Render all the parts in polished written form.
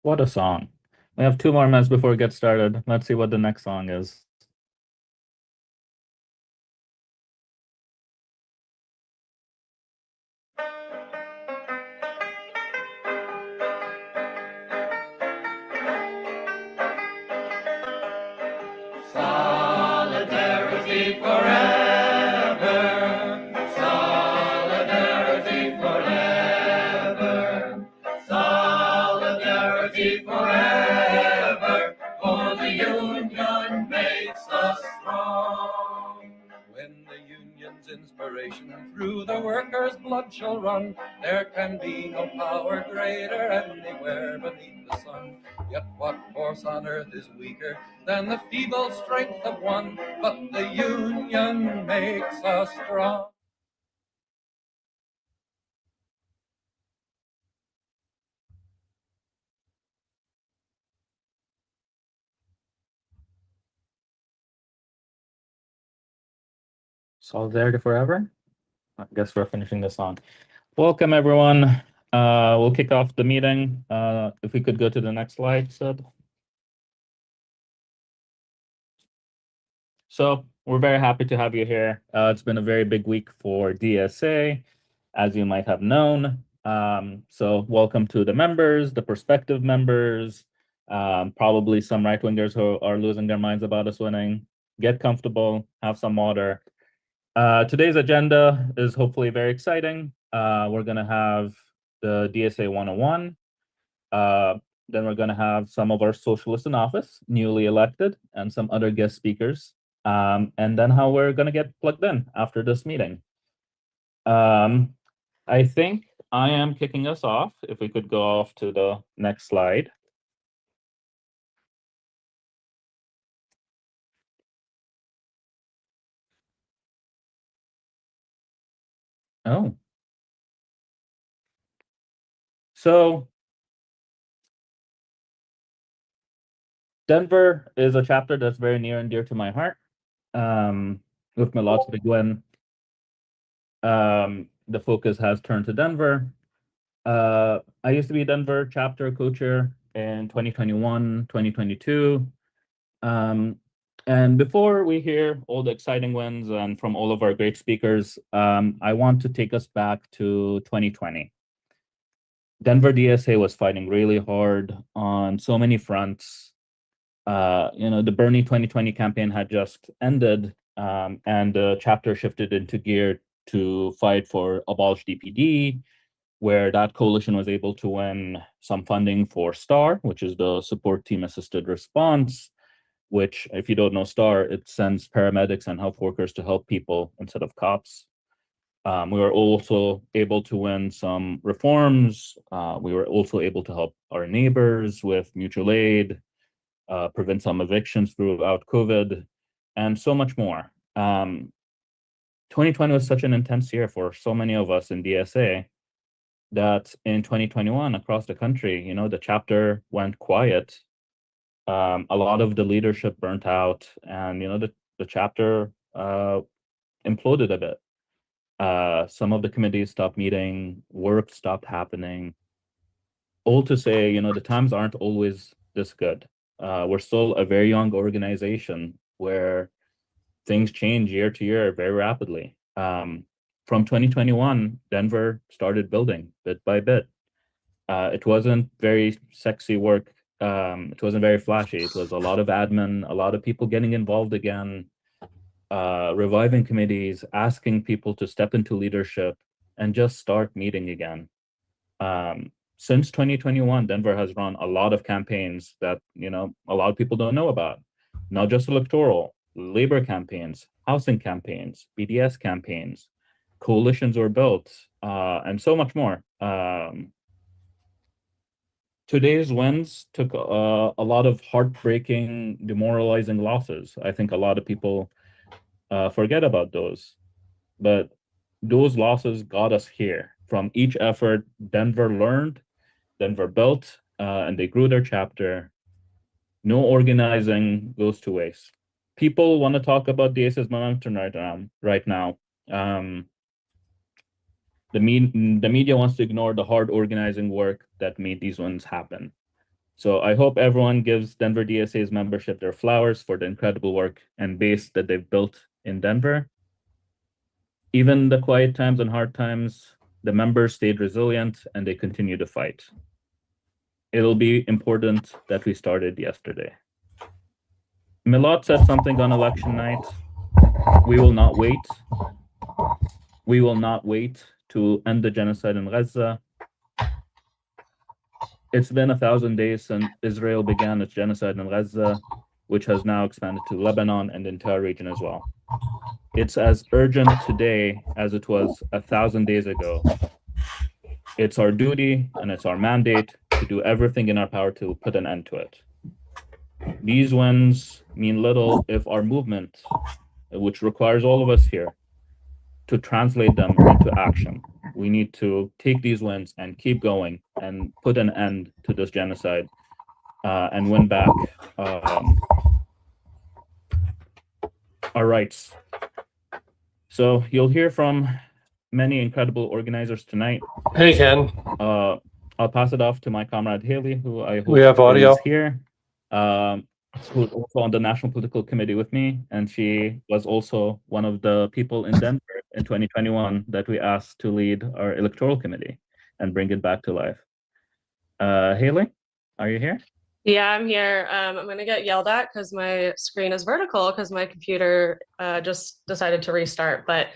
What a song. We have 2 more minutes before we get started. Let's see what the next song is. Solidarity forever. Solidarity forever. Solidarity forever. For the union makes us strong. When the union's inspiration through the workers' blood shall run, there can be no power greater anywhere beneath the sun. Yet what force on earth is weaker than the feeble strength of one? But the union makes us strong. Solidarity Forever? I guess we're finishing this song. Welcome, everyone. We'll kick off the meeting. If we could go to the next slide, Sid. So we're very happy to have you here. It's been a very big week for DSA, as you might have known. So welcome to the members, the prospective members, probably some right-wingers who are losing their minds about us winning. Get comfortable, have some water. Today's agenda is hopefully very exciting. We're going to have the DSA 101. Then we're going to have some of our socialists in office, newly elected, and some other guest speakers. And then how we're going to get plugged in after this meeting. I think I am kicking us off. If we could go off to the next slide. Oh. So Denver is a chapter that's very near and dear to my heart. With my lots big win. The focus has turned to Denver. I used to be Denver chapter co-chair in 2021, 2022. And before we hear all the exciting wins and from all of our great speakers, I want to take us back to 2020. Denver DSA was fighting really hard on so many fronts. The Bernie 2020 campaign had just ended, and the chapter shifted into gear to fight for abolish DPD, where that coalition was able to win some funding for STAR, which is the Support Team Assisted Response, which, if you don't know STAR, it sends paramedics and health workers to help people instead of cops. We were also able to win some reforms. We were also able to help our neighbors with mutual aid, prevent some evictions throughout COVID, and so much more. 2020 was such an intense year for so many of us in DSA that in 2021 across the country, the chapter went quiet. A lot of the leadership burnt out, and the chapter imploded a bit. Some of the committees stopped meeting, work stopped happening. All to say, the times aren't always this good. We're still a very young organization where things change year to year very rapidly. From 2021, Denver started building bit by bit. It wasn't very sexy work. It wasn't very flashy. It was a lot of admin, a lot of people getting involved again, reviving committees, asking people to step into leadership and just start meeting again. Since 2021, Denver has run a lot of campaigns that, a lot of people don't know about. Not just electoral, labor campaigns, housing campaigns, BDS campaigns, coalitions were built, and so much more. Today's wins took a lot of heartbreaking, demoralizing losses. I think a lot of people forget about those, but those losses got us here. From each effort, Denver learned, Denver built, and they grew their chapter. No organizing goes to waste. People want to talk about DSA's momentum right now. The media wants to ignore the hard organizing work that made these wins happen. So I hope everyone gives Denver DSA's membership their flowers for the incredible work and base that they've built in Denver. Even the quiet times and hard times, the members stayed resilient and they continue to fight. It'll be important that we started yesterday. Milad said something on election night. We will not wait. We will not wait to end the genocide in Gaza. It's been 1,000 days since Israel began its genocide in Gaza, which has now expanded to Lebanon and the entire region as well. It's as urgent today as it was 1,000 days ago. It's our duty and it's our mandate to do everything in our power to put an end to it. These wins mean little if our movement, which requires all of us here, to translate them into action. We need to take these wins and keep going and put an end to this genocide and win back our rights. So you'll hear from many incredible organizers tonight. Hey, Ken. I'll pass it off to my comrade Haley, who I hope We have audio is here, who's also on the National Political Committee with me, and she was also one of the people in Denver in 2021 that we asked to lead our electoral committee and bring it back to life. Haley, are you here? Yeah, I'm here. I'm going to get yelled at because my screen is vertical because my computer just decided to restart. But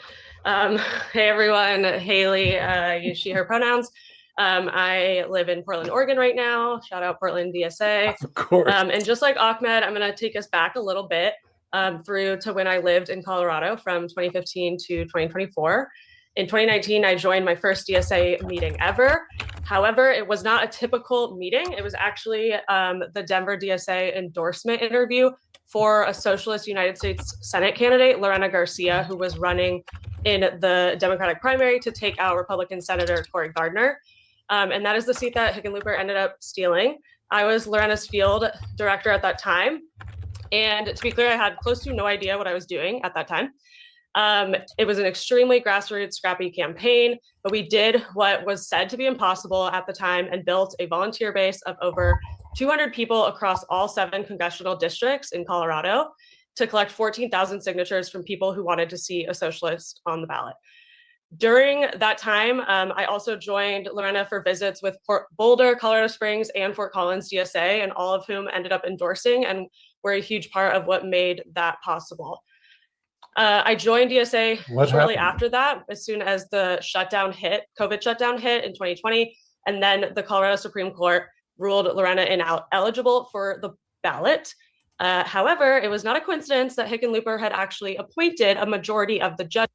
hey, everyone, Haley, use she, her pronouns. I live in Portland, Oregon right now. Shout out Portland DSA. Of course. And just like Ahmed, I'm going to take us back a little bit through to when I lived in Colorado from 2015 to 2024. In 2019, I joined my first DSA meeting ever. However, it was not a typical meeting. It was actually the Denver DSA endorsement interview for a socialist United States Senate candidate, Lorena Garcia, who was running in the Democratic primary to take out Republican Senator Cory Gardner. And that is the seat that Hickenlooper ended up stealing. I was Lorena's field director at that time. And to be clear, I had close to no idea what I was doing at that time. It was an extremely grassroots, scrappy campaign, but we did what was said to be impossible at the time and built a volunteer base of over 200 people across all 7 congressional districts in Colorado to collect 14,000 signatures from people who wanted to see a socialist on the ballot. During that time, I also joined Lorena for visits with Boulder, Colorado Springs, and Fort Collins DSA, and all of whom ended up endorsing and were a huge part of what made that possible. I joined DSA shortly after that, as soon as the COVID shutdown hit in 2020, and then the Colorado Supreme Court ruled Lorena ineligible for the ballot. However, it was not a coincidence that Hickenlooper had actually appointed a majority of the judges.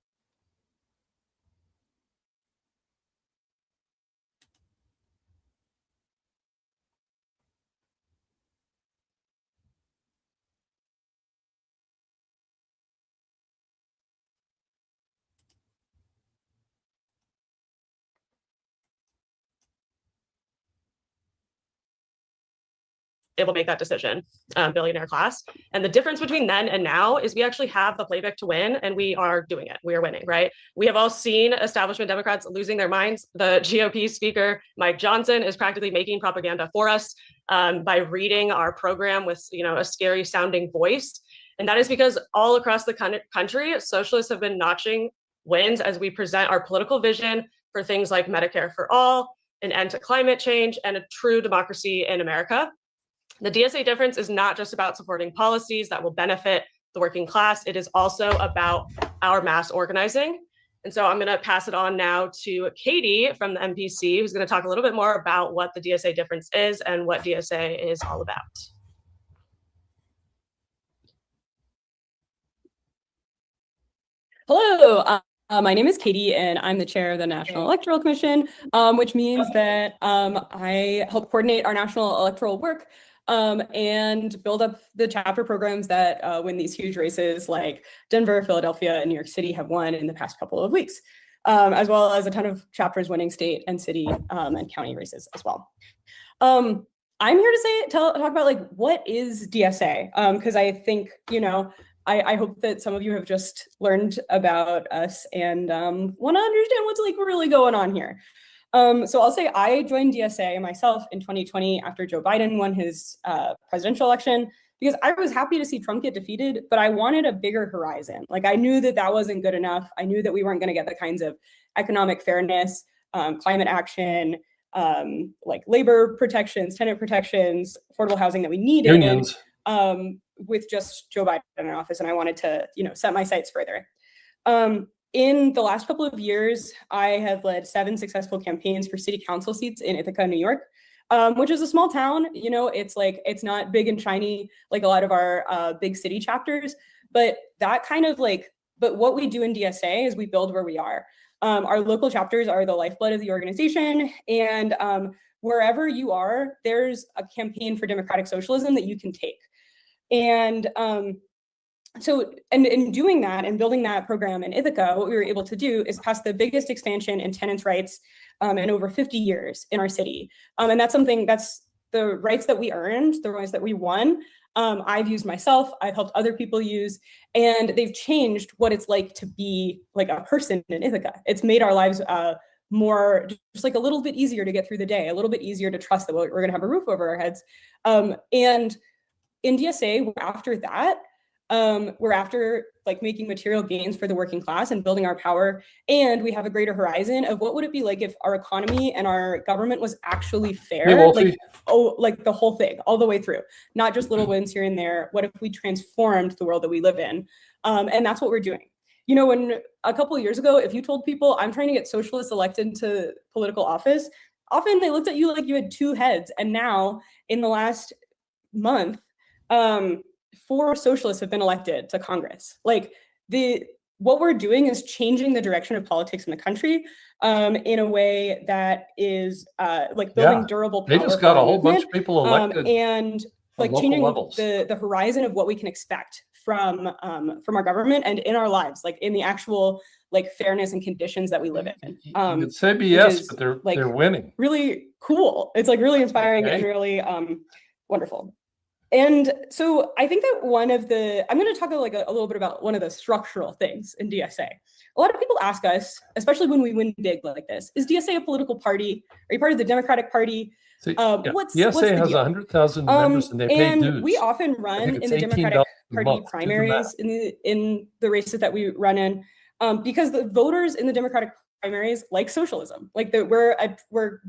Able to make that decision, billionaire class. And the difference between then and now is we actually have the playbook to win, and we are doing it. We are winning, right? We have all seen establishment Democrats losing their minds. The GOP speaker, Mike Johnson, is practically making propaganda for us by reading our program with a scary sounding voice. And that is because all across the country, socialists have been notching wins as we present our political vision for things like Medicare for all, an end to climate change, and a true democracy in America. The DSA difference is not just about supporting policies that will benefit the working class. It is also about our mass organizing. And so I'm going to pass it on now to Katie from the MPC, who's going to talk a little bit more about what the DSA difference is and what DSA is all about. Hello, my name is Katie, and I'm the chair of the National Electoral Commission, which means that I help coordinate our national electoral work and build up the chapter programs that win these huge races like Denver, Philadelphia, and New York City have won in the past couple of weeks, as well as a ton of chapters winning state and city and county races as well. I'm here to talk about like what is DSA, because I think, I hope that some of you have just learned about us and want to understand what's like really going on here. So I'll say I joined DSA myself in 2020 after Joe Biden won his presidential election, because I was happy to see Trump get defeated, but I wanted a bigger horizon. Like, I knew that that wasn't good enough. I knew that we weren't going to get the kinds of economic fairness, climate action, like labor protections, tenant protections, affordable housing that we needed. Unions. With just Joe Biden in office, and I wanted to, set my sights further. In the last couple of years, I have led 7 successful campaigns for city council seats in Ithaca, New York, which is a small town. It's not big and shiny like a lot of our big city chapters, but but what we do in DSA is we build where we are. Our local chapters are the lifeblood of the organization, and wherever you are, there's a campaign for democratic socialism that you can take. And so in doing that and building that program in Ithaca, what we were able to do is pass the biggest expansion in tenants' rights in over 50 years in our city. And that's the rights that we earned, the rights that we won. I've used myself, I've helped other people use, and they've changed what it's like to be like a person in Ithaca. It's made our lives more, just like a little bit easier to get through the day, a little bit easier to trust that we're going to have a roof over our heads. And in DSA, we're after like making material gains for the working class and building our power. And we have a greater horizon of what would it be like if our economy and our government was actually fair, like the whole thing, all the way through, not just little wins here and there. What if we transformed the world that we live in? And that's what we're doing. When a couple of years ago, if you told people I'm trying to get socialists elected to political office, often they looked at you like you had 2 heads. And now in the last month, 4 socialists have been elected to Congress. What we're doing is changing the direction of politics in the country in a way that is building durable power. They just got a whole bunch of people elected and changing the horizon of what we can expect from our government and in our lives, like in the actual fairness and conditions that we live in. You could say BS, but they're winning. Really cool. It's really inspiring and really wonderful. And so I think that I'm going to talk a little bit about one of the structural things in DSA. A lot of people ask us, especially when we win big like this, is DSA a political party? Are you part of the Democratic Party? DSA has 100,000 members and they pay dues. We often run in the Democratic Party primaries in the races that we run in because the voters in the Democratic primaries like socialism. We're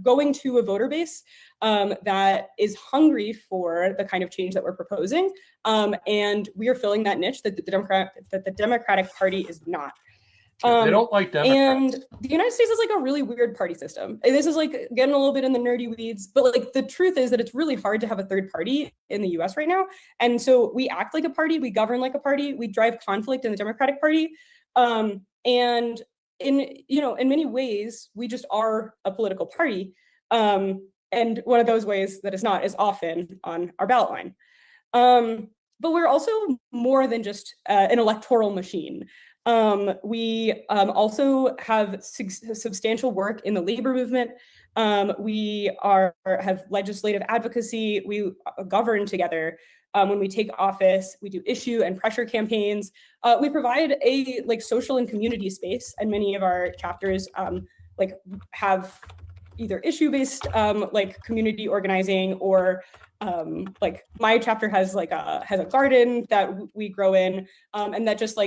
going to a voter base that is hungry for the kind of change that we're proposing, and we are filling that niche that the Democratic Party is not. They don't like Democrats. And the United States is a really weird party system. And this is getting a little bit in the nerdy weeds, but the truth is that it's really hard to have a third party in the US right now. And so we act like a party, we govern like a party, we drive conflict in the Democratic Party. And in many ways, we just are a political party. And one of those ways that is not is often on our ballot line. But we're also more than just an electoral machine. We also have substantial work in the labor movement. We have legislative advocacy. We govern together. When we take office, we do issue and pressure campaigns. We provide a social and community space, and many of our chapters have either issue-based community organizing, or my chapter has a garden that we grow in, and that just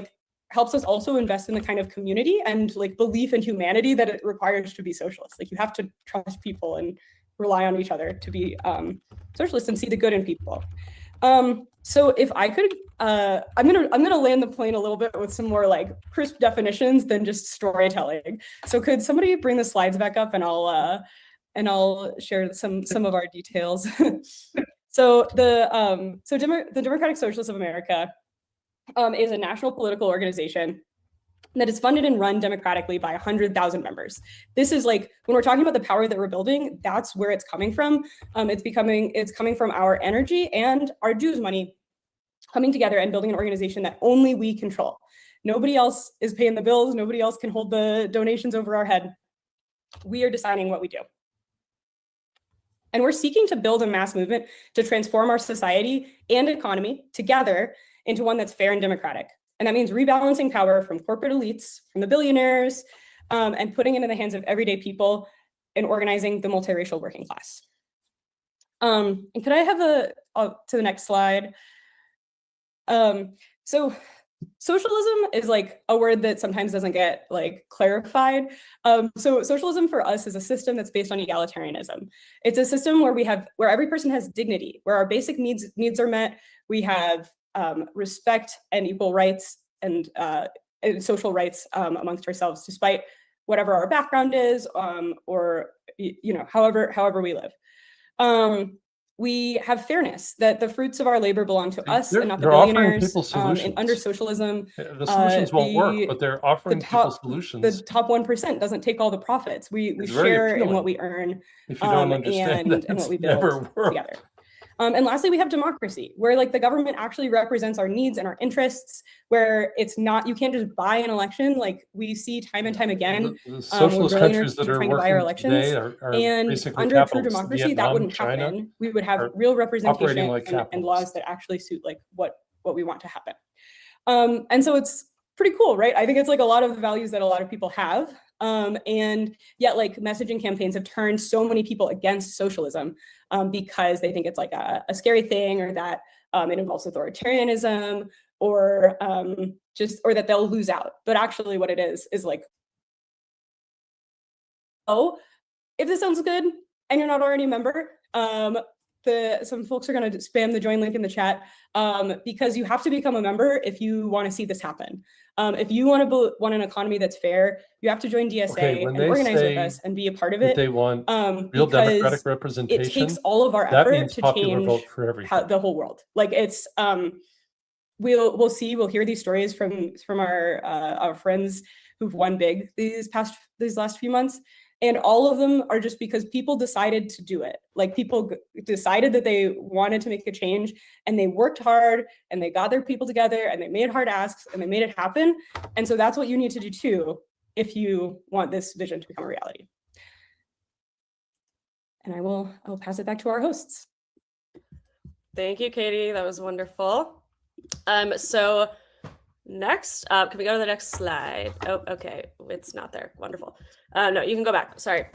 helps us also invest in the kind of community and belief in humanity that it requires to be socialist. You have to trust people and rely on each other to be socialist and see the good in people. So if I could, I'm gonna land the plane a little bit with some more crisp definitions than just storytelling. So could somebody bring the slides back up, and I'll share some of our details. So the Democratic Socialists of America is a national political organization that is funded and run democratically by 100,000 members. This is when we're talking about the power that we're building, that's where it's coming from. It's coming from our energy and our dues money coming together and building an organization that only we control. Nobody else is paying the bills. Nobody else can hold the donations over our head. We are deciding what we do. And we're seeking to build a mass movement to transform our society and economy together into one that's fair and democratic. And that means rebalancing power from corporate elites, from the billionaires, and putting it in the hands of everyday people in organizing the multiracial working class. And could I have to the next slide? So socialism is like a word that sometimes doesn't get like clarified. So socialism for us is a system that's based on egalitarianism. It's a system where every person has dignity, where our basic needs are met. We have respect and equal rights and social rights amongst ourselves, despite whatever our background is, or however we live. We have fairness, that the fruits of our labor belong to us and not the billionaires. And under socialism, the solutions won't work, but they're offering people solutions. The top 1% doesn't take all the profits. We share in what we earn, if you don't understand and what we build together. And lastly, we have democracy, where like the government actually represents our needs and our interests, where it's not, you can't just buy an election. Like we see time and time again, the socialist countries that are trying to buy our elections. today are And under true democracy, Vietnam, that wouldn't China happen. We would have real representation like and laws that actually suit like what we want to happen. And so it's pretty cool, right? I think it's like a lot of the values that a lot of people have. And yet like messaging campaigns have turned so many people against socialism because they think it's like a scary thing, or that it involves authoritarianism, or that they'll lose out. But actually what it is like, oh, if this sounds good and you're not already a member, some folks are going to spam the join link in the chat, because you have to become a member if you want to see this happen. If you want an economy that's fair, you have to join DSA and organize with us and be a part of it. They want real democratic representation. It takes all of our effort to change the whole world. Like it's we'll hear these stories from our friends who've won big these last few months. And all of them are just because people decided to do it. Like people decided that they wanted to make a change, and they worked hard, and they got their people together, and they made hard asks, and they made it happen. And so that's what you need to do too, if you want this vision to become a reality. And I'll pass it back to our hosts. Thank you, Katie. That was wonderful. So next, can we go to the next slide? Oh, okay. It's not there. Wonderful. No, you can go back. Sorry.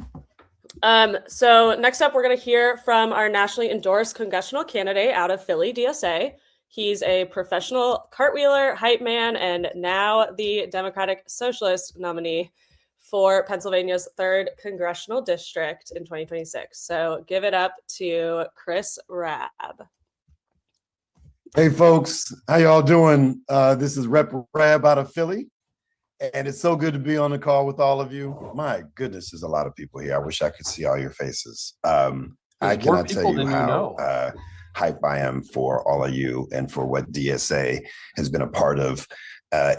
So next up, we're going to hear from our nationally endorsed congressional candidate out of Philly, DSA. He's a professional cartwheeler, hype man, and now the Democratic Socialist nominee for Pennsylvania's 3rd Congressional District in 2026. So give it up to Chris Rabb. Hey folks, how y'all doing? This is Rep Rab out of Philly, and it's so good to be on the call with all of you. My goodness, there's a lot of people here. I wish I could see all your faces. I cannot tell you how hype I am for all of you and for what DSA has been a part of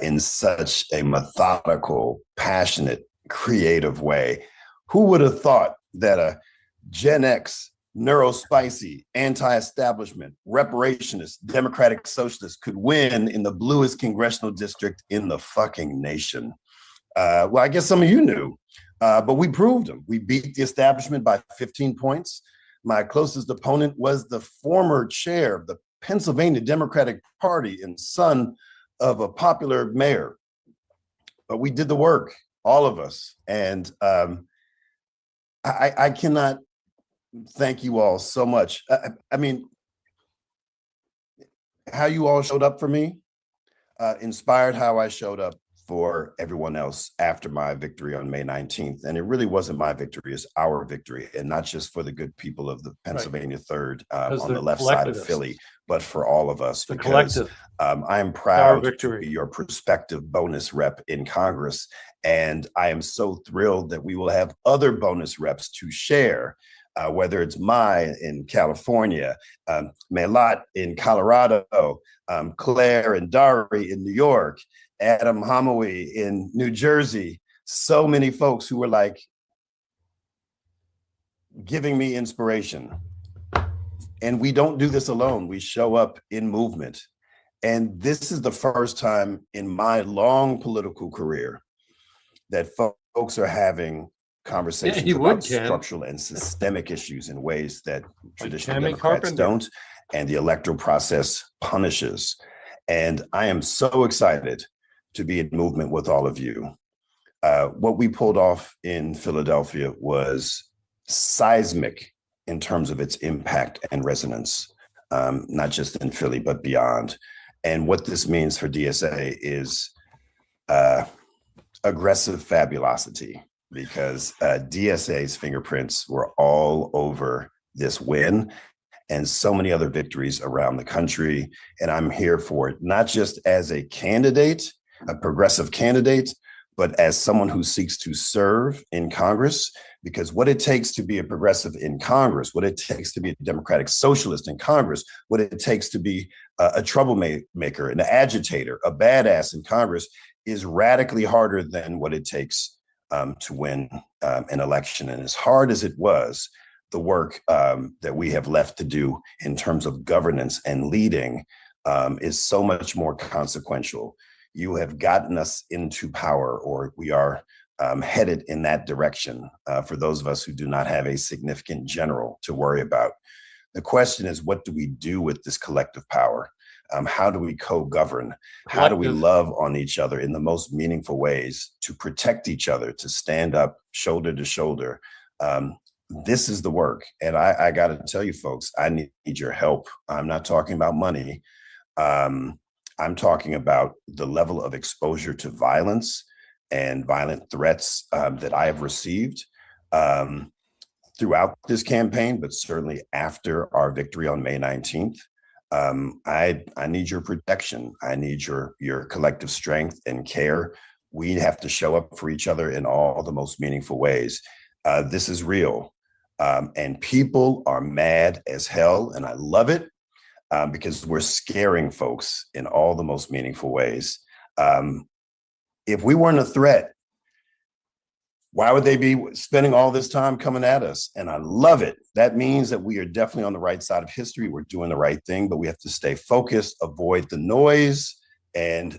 in such a methodical, passionate, creative way. Who would have thought that a Gen X, neurospicy, anti-establishment, reparationist, democratic socialist could win in the bluest congressional district in the fucking nation? Well, I guess some of you knew, but we proved them. We beat the establishment by 15 points. My closest opponent was the former chair of the Pennsylvania Democratic Party and son of a popular mayor. But we did the work, all of us. And I cannot thank you all so much. I mean, how you all showed up for me inspired how I showed up for everyone else after my victory on May 19th. And it really wasn't my victory, it's our victory, and not just for the good people of the Pennsylvania 3rd on the left side of Philly, but for all of us. Because I am proud to be your prospective bonus rep in Congress. And I am so thrilled that we will have other bonus reps to share. Whether it's Mai in California, Melat in Colorado, Claire and Dari in New York, Adam Hamawi in New Jersey. So many folks who were like giving me inspiration. And we don't do this alone. We show up in movement. And this is the first time in my long political career that folks are having conversations about structural and systemic issues in ways that traditional Democrats don't, and the electoral process punishes. And I am so excited to be in movement with all of you. What we pulled off in Philadelphia was seismic in terms of its impact and resonance, not just in Philly, but beyond. And what this means for DSA is aggressive fabulosity, because DSA's fingerprints were all over this win and so many other victories around the country. And I'm here for it, not just as a candidate, a progressive candidate, but as someone who seeks to serve in Congress, because what it takes to be a progressive in Congress, what it takes to be a democratic socialist in Congress, what it takes to be a troublemaker, an agitator, a badass in Congress is radically harder than what it takes to win an election. And as hard as it was, the work that we have left to do in terms of governance and leading is so much more consequential. You have gotten us into power, or we are headed in that direction for those of us who do not have a significant general to worry about. The question is, what do we do with this collective power? How do we co-govern? How do we love on each other in the most meaningful ways to protect each other, to stand up shoulder to shoulder? This is the work. And I got to tell you, folks, I need your help. I'm not talking about money. I'm talking about the level of exposure to violence and violent threats that I have received throughout this campaign, but certainly after our victory on May 19th. I need your protection. I need your collective strength and care. We have to show up for each other in all the most meaningful ways. This is real. And people are mad as hell, and I love it because we're scaring folks in all the most meaningful ways. If we weren't a threat, why would they be spending all this time coming at us? And I love it. That means that we are definitely on the right side of history. We're doing the right thing, but we have to stay focused, avoid the noise, and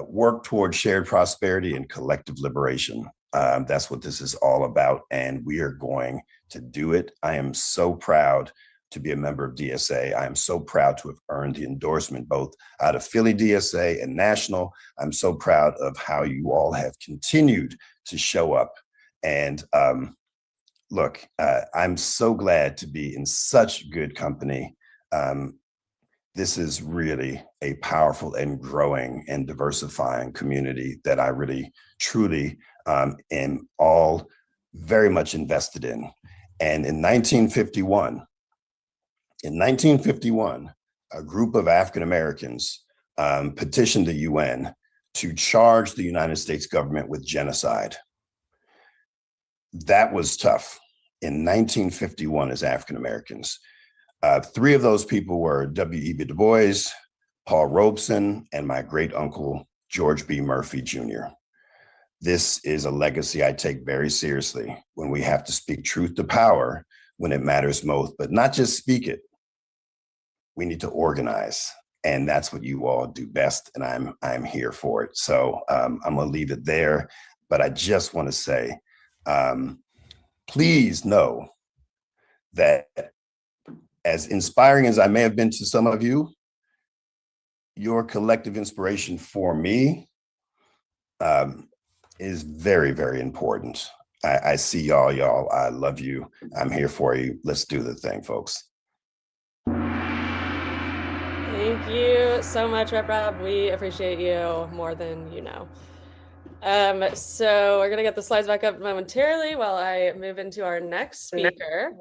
work toward shared prosperity and collective liberation. That's what this is all about, and we are going to do it. I am so proud to be a member of DSA. I am so proud to have earned the endorsement both out of Philly DSA and national. I'm so proud of how you all have continued to show up. And look, I'm so glad to be in such good company. This is really a powerful and growing and diversifying community that I really, truly am all very much invested in. And in 1951, a group of African Americans petitioned the UN to charge the United States government with genocide. That was tough. In 1951, as African Americans, 3 of those people were W.E.B. Du Bois, Paul Robeson, and my great uncle, George B. Murphy Jr. This is a legacy I take very seriously when we have to speak truth to power when it matters most, but not just speak it. We need to organize, and that's what you all do best, and I'm here for it. So I'm gonna leave it there, but I just want to say, please know that as inspiring as I may have been to some of you, your collective inspiration for me is very, very important. I see y'all. I love you. I'm here for you. Let's do the thing, folks. Thank you so much, Rep Rob. We appreciate you more than you know. So we're gonna get the slides back up momentarily while I move into our next speaker.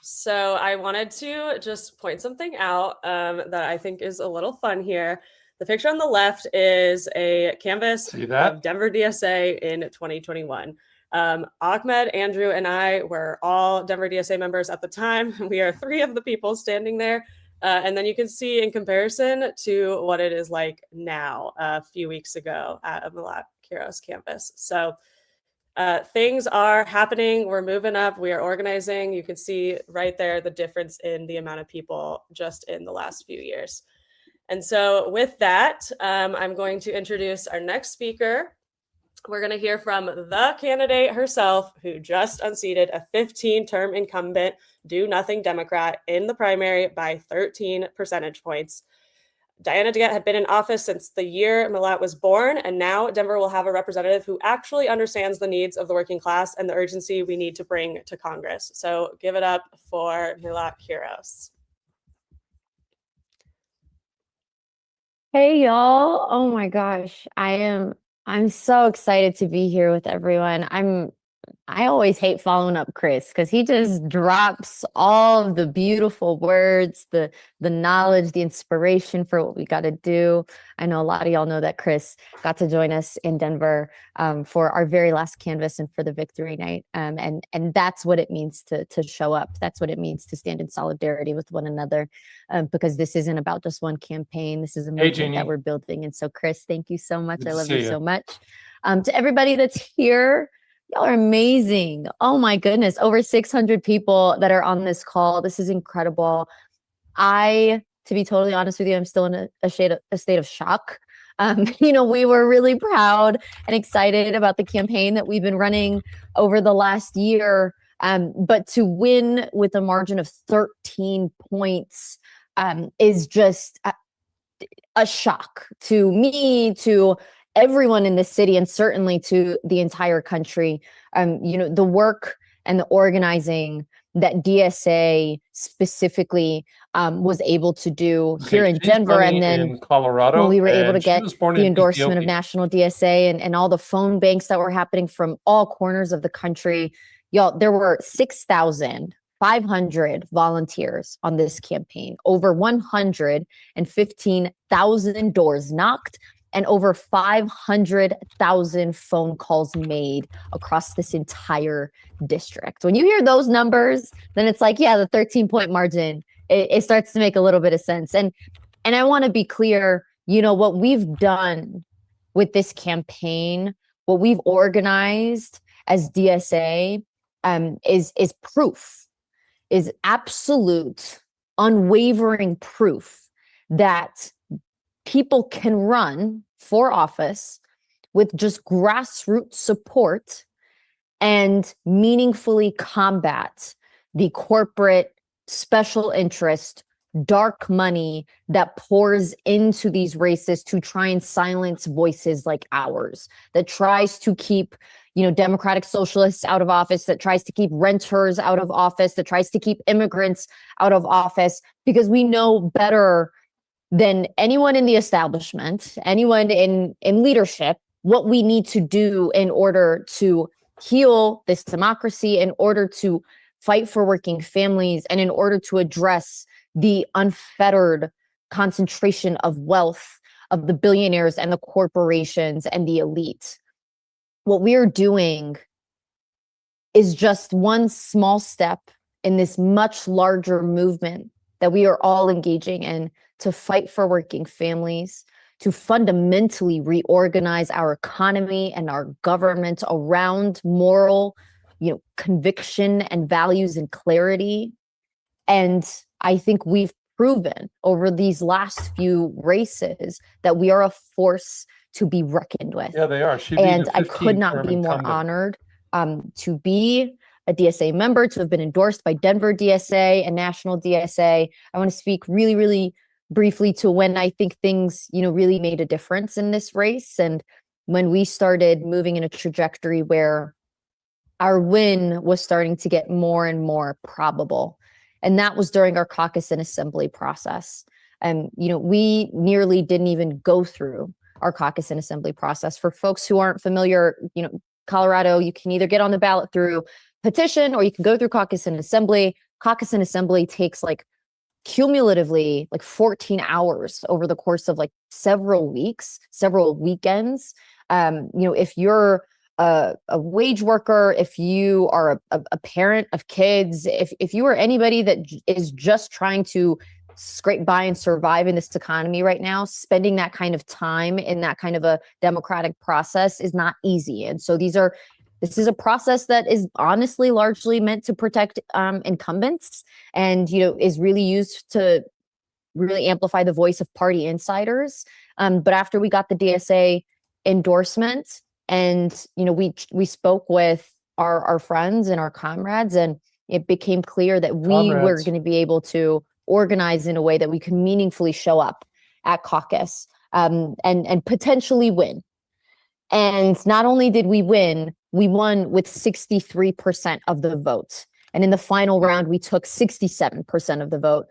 So I wanted to just point something out that I think is a little fun here. The picture on the left is a canvas of Denver DSA in 2021. Ahmed, Andrew, and I were all Denver DSA members at the time. We are 3 of the people standing there. And then you can see in comparison to what it is like now, a few weeks ago at Malak Kiros campus. So things are happening. We're moving up. We are organizing. You can see right there the difference in the amount of people just in the last few years. And so with that, I'm going to introduce our next speaker. We're going to hear from the candidate herself who just unseated a 15-term incumbent do-nothing Democrat in the primary by 13 percentage points. Diana DeGette had been in office since the year Milat was born, and now Denver will have a representative who actually understands the needs of the working class and the urgency we need to bring to Congress. So give it up for Milat Quiros. Hey y'all. Oh my gosh. I'm so excited to be here with everyone. I always hate following up Chris because he just drops all of the beautiful words, the knowledge, the inspiration for what we got to do. I know a lot of y'all know that Chris got to join us in Denver for our very last canvas and for the victory night. And that's what it means to show up. That's what it means to stand in solidarity with one another, because this isn't about just one campaign. This is a movement that we're building. And so, Chris, thank you so much. I love you so much. To everybody that's here, y'all are amazing. Oh my goodness. Over 600 people that are on this call. This is incredible. To be totally honest with you, I'm still in a state of shock. We were really proud and excited about the campaign that we've been running over the last year. But to win with a margin of 13 points is just a shock to me, to everyone in this city, and certainly to the entire country. The work and the organizing that DSA specifically was able to do here in Denver, and then in Colorado, when we were able to get the endorsement of national DSA and all the phone banks that were happening from all corners of the country. Y'all, there were 6,500 volunteers on this campaign, over 115,000 doors knocked, and over 500,000 phone calls made across this entire district. When you hear those numbers, then it's like, yeah, the 13-point margin, it starts to make a little bit of sense. And I want to be clear, what we've done with this campaign, what we've organized as DSA is proof, is absolute, unwavering proof that people can run for office with just grassroots support and meaningfully combat the corporate special interest, dark money that pours into these races to try and silence voices like ours, that tries to keep, democratic socialists out of office, that tries to keep renters out of office, that tries to keep immigrants out of office, because we know better than anyone in the establishment, anyone in leadership, what we need to do in order to heal this democracy, in order to fight for working families, and in order to address the unfettered concentration of wealth of the billionaires and the corporations and the elite. What we're doing is just one small step in this much larger movement that we are all engaging in to fight for working families, to fundamentally reorganize our economy and our government around moral, conviction and values and clarity. And I think we've proven over these last few races that we are a force to be reckoned with. Yeah, they are. And I could not be more honored to be a DSA member, to have been endorsed by Denver DSA and national DSA. I want to speak really, really briefly to when I think things, really made a difference in this race, and when we started moving in a trajectory where our win was starting to get more and more probable. And that was during our caucus and assembly process. And, we nearly didn't even go through our caucus and assembly process. For folks who aren't familiar, Colorado, you can either get on the ballot through petition or you can go through caucus and assembly. Caucus and assembly takes cumulatively 14 hours over the course of several weeks, several weekends. If you're a wage worker, if you are a parent of kids, if you are anybody that is just trying to scrape by and survive in this economy right now, spending that kind of time in that kind of a democratic process is not easy. And so this is a process that is honestly largely meant to protect incumbents, and is really used to really amplify the voice of party insiders. But after we got the DSA endorsement, and we spoke with our friends and our comrades, and it became clear that we were going to be able to organize in a way that we could meaningfully show up at caucus, and potentially win. And not only did we win, we won with 63% of the vote. And in the final round, we took 67% of the vote.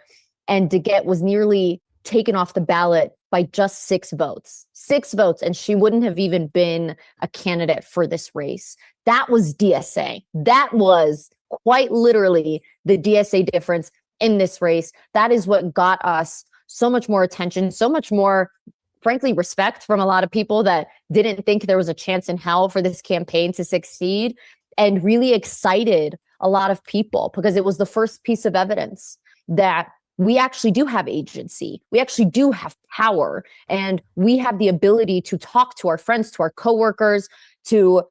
And DeGette was nearly taken off the ballot by just 6 votes. 6 votes, and she wouldn't have even been a candidate for this race. That was DSA. That was quite literally the DSA difference in this race. That is what got us so much more attention, so much more, frankly, respect from a lot of people that didn't think there was a chance in hell for this campaign to succeed, and really excited a lot of people because it was the first piece of evidence that we actually do have agency. We actually do have power, and we have the ability to talk to our friends, to our coworkers, to,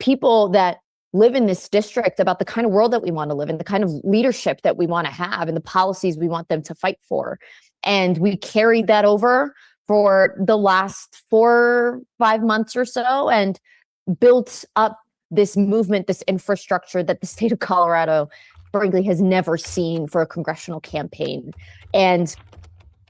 people that live in this district about the kind of world that we want to live in, the kind of leadership that we want to have, and the policies we want them to fight for. And we carried that over for the last 4-5 months or so and built up this movement, this infrastructure that the state of Colorado, frankly, has never seen for a congressional campaign. And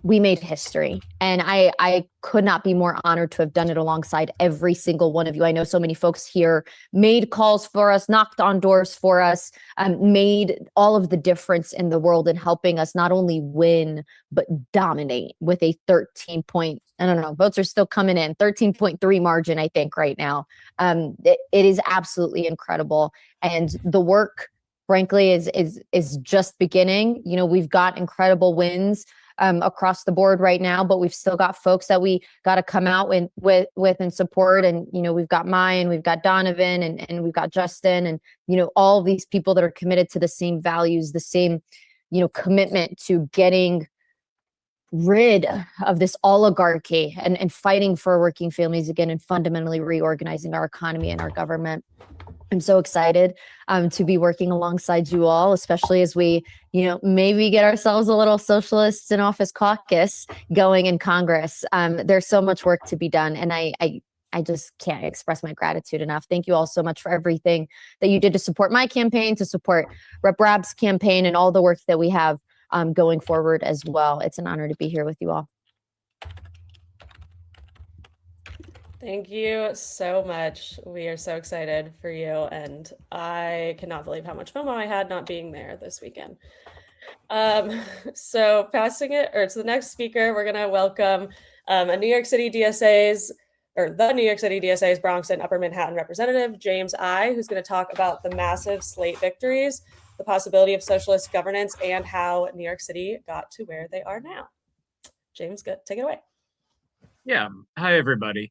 we made history. And I could not be more honored to have done it alongside every single one of you. I know so many folks here made calls for us, knocked on doors for us, made all of the difference in the world in helping us not only win, but dominate with a 13 point, I don't know, votes are still coming in, 13.3 margin, I think, right now. It is absolutely incredible. And the work, frankly, is just beginning. We've got incredible wins across the board right now, but we've still got folks that we got to come out with and support. And, we've got Maya, we've got Donovan, and we've got Justin, and, all of these people that are committed to the same values, the same, commitment to getting rid of this oligarchy and fighting for working families again and fundamentally reorganizing our economy and our government. I'm so excited to be working alongside you all, especially as we, maybe get ourselves a little socialists in office caucus going in Congress. There's so much work to be done, and I just can't express my gratitude enough. Thank you all so much for everything that you did to support my campaign, to support Rep. Rab's campaign, and all the work that we have going forward as well. It's an honor to be here with you all. Thank you so much. We are so excited for you, and I cannot believe how much FOMO I had not being there this weekend. So passing it to the next speaker, we're going to welcome the New York City DSA's Bronx and Upper Manhattan representative, James I, who's going to talk about the massive slate victories, the possibility of socialist governance, and how New York City got to where they are now. James, take it away. Yeah. Hi, everybody.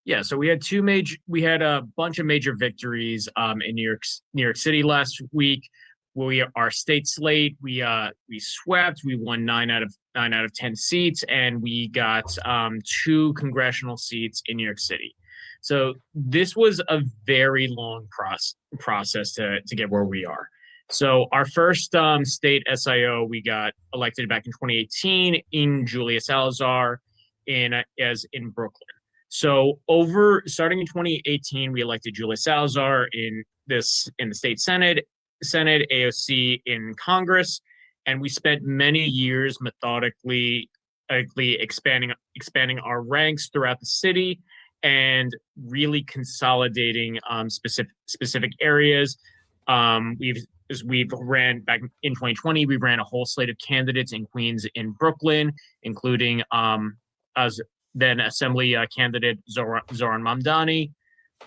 Yeah, so we had a bunch of major victories in New York City last week. Our state slate, we swept. We won 9 out of 10 seats, and we got 2 congressional seats in New York City. So this was a very long process to get where we are. So our first state SIO, we got elected back in 2018 in Julia Salazar in Brooklyn. So starting in 2018, we elected Julia Salazar in the state Senate, AOC in Congress, and we spent many years methodically expanding our ranks throughout the city and really consolidating specific areas. We've ran back in 2020. We ran a whole slate of candidates in Queens, in Brooklyn, including then Assembly candidate Zoran Mamdani.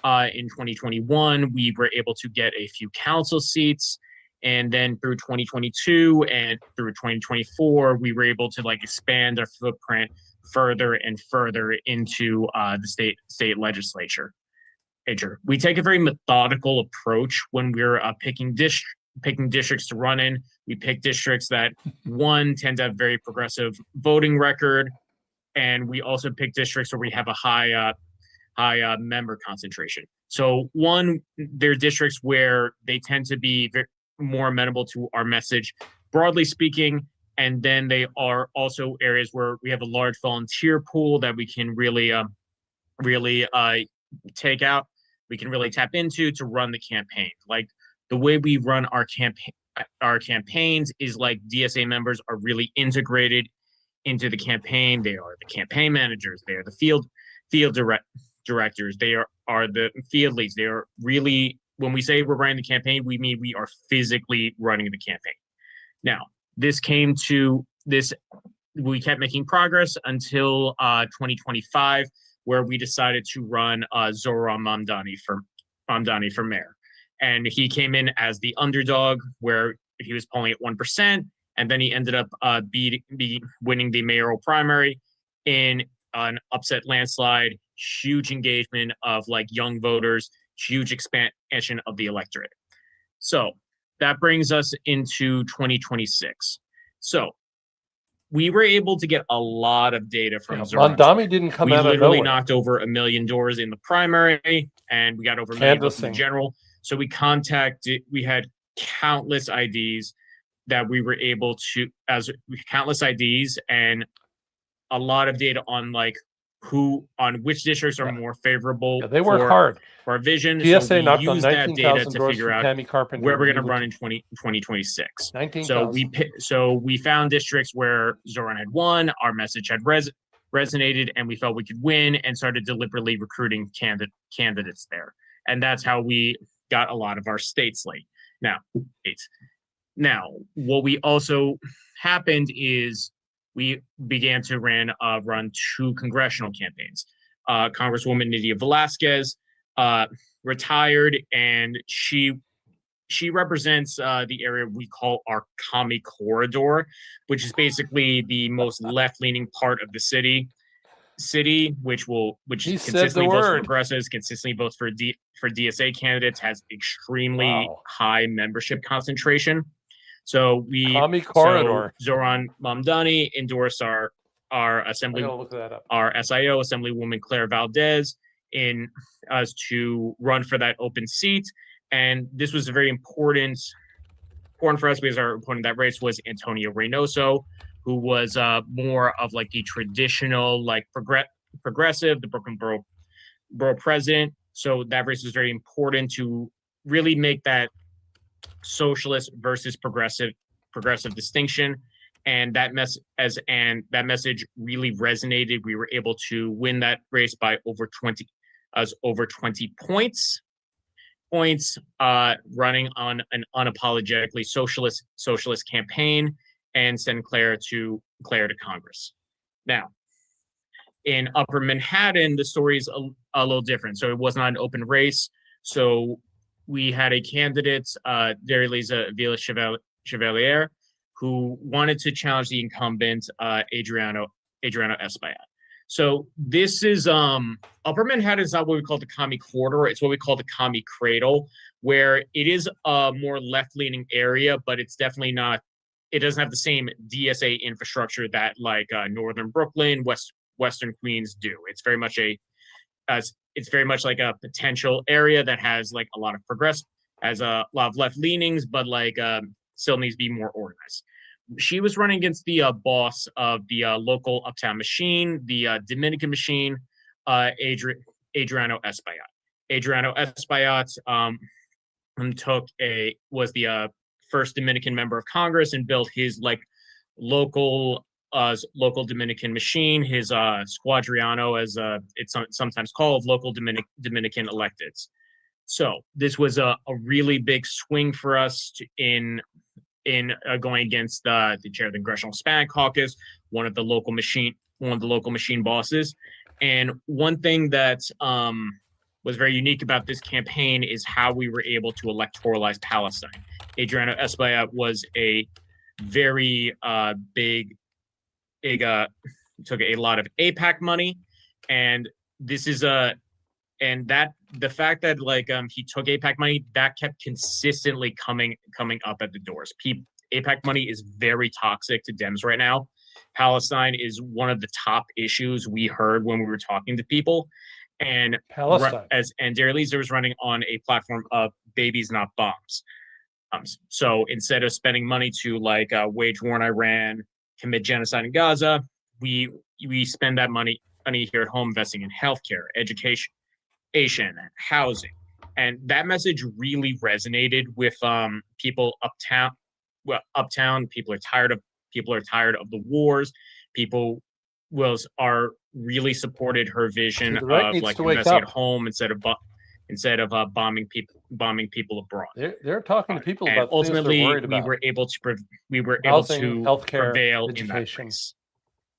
In 2021, we were able to get a few council seats, and then through 2022 and through 2024, we were able to expand our footprint further and further into the state legislature. We take a very methodical approach when we're picking districts to run in. We pick districts that tend to have very progressive voting record. And we also pick districts where we have a high member concentration. So they're districts where they tend to be more amenable to our message, broadly speaking. And then they are also areas where we have a large volunteer pool that we can really take out. We can really tap into to run the campaign. Like the way we run our campaigns is DSA members are really integrated into the campaign. They are the campaign managers. They are the field directors. They are the field leads. They are really, when we say we're running the campaign, we mean we are physically running the campaign. Now, this came to this, we kept making progress until 2025, where we decided to run Zoran Mamdani for mayor. And he came in as the underdog, where he was polling at 1%, and then he ended up winning the mayoral primary in an upset landslide, huge engagement of like young voters, huge expansion of the electorate. So that brings us into 2026. So we were able to get a lot of data from Zoran. Mamdani didn't come out of nowhere. We literally knocked over 1 million doors in the primary, and we got over 1 million votes in the general. So we had countless IDs that we were able to, countless IDs and a lot of data on like which districts are more favorable. They work hard for our vision. DSA so we knocked on use that data to doors figure out where we're going to run in 2026. 19,000. So we found districts where Zoran had won, our message had resonated, and we felt we could win, and started deliberately recruiting candidates there. And that's how we got a lot of our state slate. Now, what we also happened is we began to run 2 congressional campaigns. Congresswoman Nydia Velasquez retired, and she represents the area we call our commie corridor, which is basically the most left-leaning part of the city, which consistently votes for progressives, consistently votes for DSA candidates, has extremely high membership concentration. So Zoran Mamdani endorsed our SIO, Assemblywoman Claire Valdez, as to run for that open seat. And this was very important for us, because our opponent in that race was Antonio Reynoso, who was more of like the traditional like progressive, the Brooklyn Borough president. So that race was very important to really make that socialist versus progressive distinction, and that message really resonated. We were able to win that race by over 20 points, running on an unapologetically socialist campaign, and send Claire to Congress. Now, in Upper Manhattan, the story is a little different. So it was not an open race. So we had a candidate, Darylisa Villa Chevalier, who wanted to challenge the incumbent, Adriano Espaillat. So this is Upper Manhattan is not what we call the commie corridor. It's what we call the commie cradle, where it is a more left-leaning area, but it's definitely not. It doesn't have the same DSA infrastructure that like Northern Brooklyn, Western Queens do. It's very much like a potential area that has like a lot of has a lot of left leanings, but like still needs to be more organized. She was running against the boss of the local uptown machine, the Dominican machine, Adriano Espaillat. Adriano Espaillat was the first Dominican member of Congress and built his like local Dominican machine, his squadriano, as it's sometimes called, local Dominican electeds. So this was a really big swing for us in going against the chair of the Congressional Hispanic Caucus, one of the local machine bosses. And one thing that was very unique about this campaign is how we were able to electoralize Palestine. Adriano Espaillat was a very big took a lot of AIPAC money, and this is the fact that like he took AIPAC money, that kept consistently coming up at the doors. AIPAC money is very toxic to Dems right now. Palestine is one of the top issues we heard when we were talking to people, and Darylisa was running on a platform of babies not bombs. So instead of spending money to like wage war in Iran, commit genocide in Gaza, we spend that money here at home investing in healthcare, education, housing, and that message really resonated with people uptown. Uptown people are tired of the wars. people are really supported her vision the right of needs like to wake investing up. at home instead of bombing people abroad. They're talking to people And about things they're ultimately, worried we about. were able to Housing, healthcare, prevail education. in that race.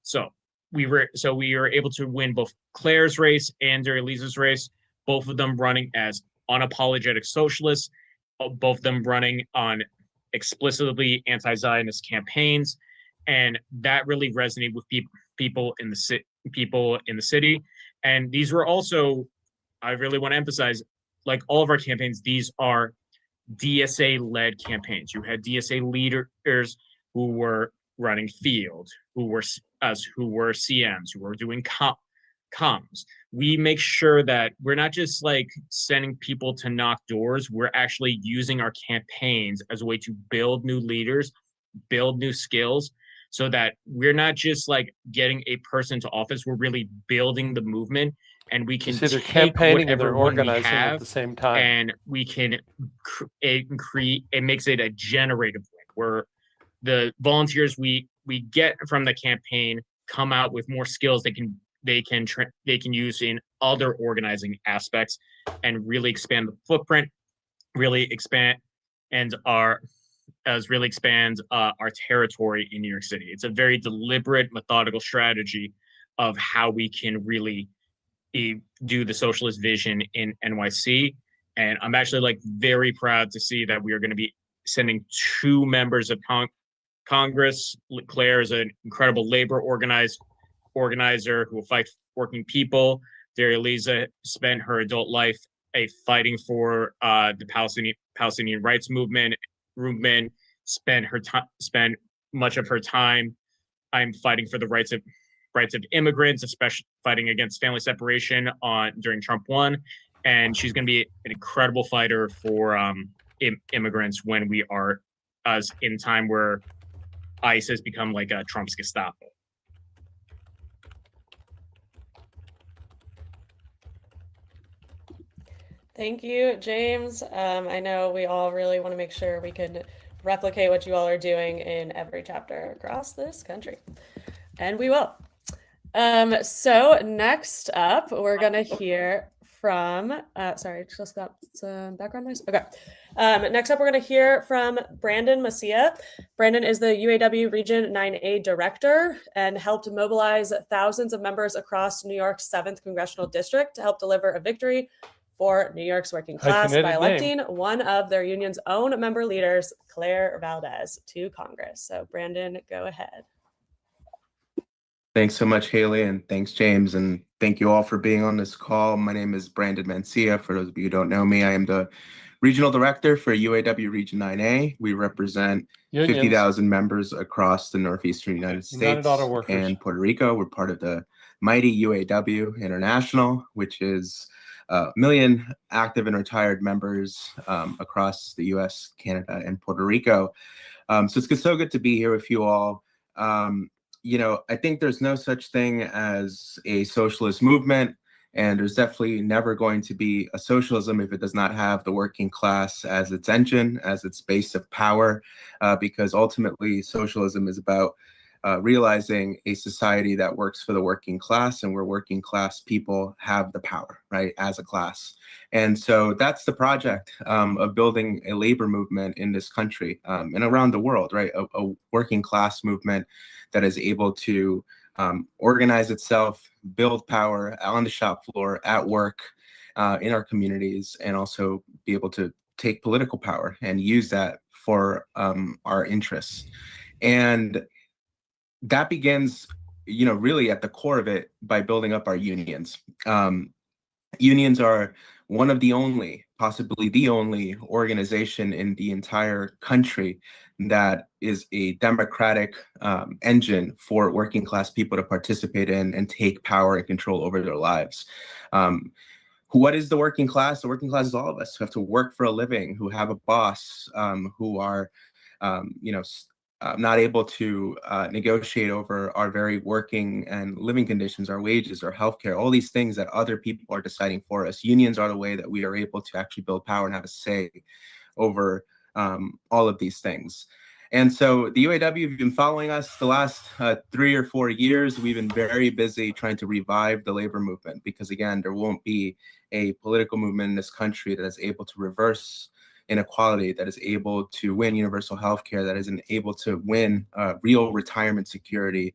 So we were able to win both Claire's race and Elisa's race, both of them running as unapologetic socialists, both of them running on explicitly anti-Zionist campaigns, and that really resonated with people in the city. And these were also, I really want to emphasize, like all of our campaigns, these are DSA-led campaigns. You had DSA leaders who were running field, who were CMs, who were doing comms. We make sure that we're not just like sending people to knock doors. We're actually using our campaigns as a way to build new leaders, build new skills, so that we're not just like getting a person to office. We're really building the movement, and we can they're take campaigning and whatever they're one we organizing at have, the same time. and we can create. It makes it a generative win, where the volunteers we get from the campaign come out with more skills they can use in other organizing aspects, and really expand the footprint, really expand our territory in New York City. It's a very deliberate, methodical strategy of how we can really do the socialist vision in NYC. And I'm actually like very proud to see that we are going to be sending 2 members of Congress. Claire is an incredible labor organizer who will fight working people. Elisa spent her adult life fighting for the Palestinian rights movement. Spent much of her time fighting for the rights of immigrants, especially fighting against family separation during Trump 1. And she's going to be an incredible fighter for immigrants when we are in time where ICE has become like a Trump's Gestapo. Thank you, James. I know we all really want to make sure we can replicate what you all are doing in every chapter across this country. And we will. So next up, we're going to hear from, sorry, just got some background noise. Okay. Next up, we're going to hear from Brandon Macia. Brandon is the UAW Region 9A Director and helped mobilize thousands of members across New York's 7th Congressional District to help deliver a victory for New York's working class by electing one of their union's own member leaders, Claire Valdez, to Congress. So Brandon, go ahead. Thanks so much, Haley, and thanks, James, and thank you all for being on this call. My name is Brandon Mancia. For those of you who don't know me, I am the Regional Director for UAW Region 9A. We represent 50,000 members across the Northeastern United States and Puerto Rico. We're part of the mighty UAW International, which is 1 million active and retired members across the US, Canada, and Puerto Rico. So it's so good to be here with you all. You know, I think there's no such thing as a socialist movement, and there's definitely never going to be a socialism if it does not have the working class as its engine, as its base of power, because ultimately socialism is about realizing a society that works for the working class, and where working class people have the power, right, as a class. And so that's the project of building a labor movement in this country and around the world, right, a working class movement that is able to organize itself, build power on the shop floor, at work, in our communities, and also be able to take political power and use that for our interests. And that begins, you know, really at the core of it by building up our unions. Unions are one of the only, possibly the only organization in the entire country that is a democratic engine for working class people to participate in and take power and control over their lives. What is the working class? The working class is all of us who have to work for a living, who have a boss, who are, you know, not able to negotiate over our very working and living conditions, our wages, our healthcare, all these things that other people are deciding for us. Unions are the way that we are able to actually build power and have a say over all of these things. And so the UAW, if you've been following us the last 3 or 4 years, we've been very busy trying to revive the labor movement because, again, there won't be a political movement in this country that is able to reverse inequality, that is able to win universal health care, that is able to win real retirement security,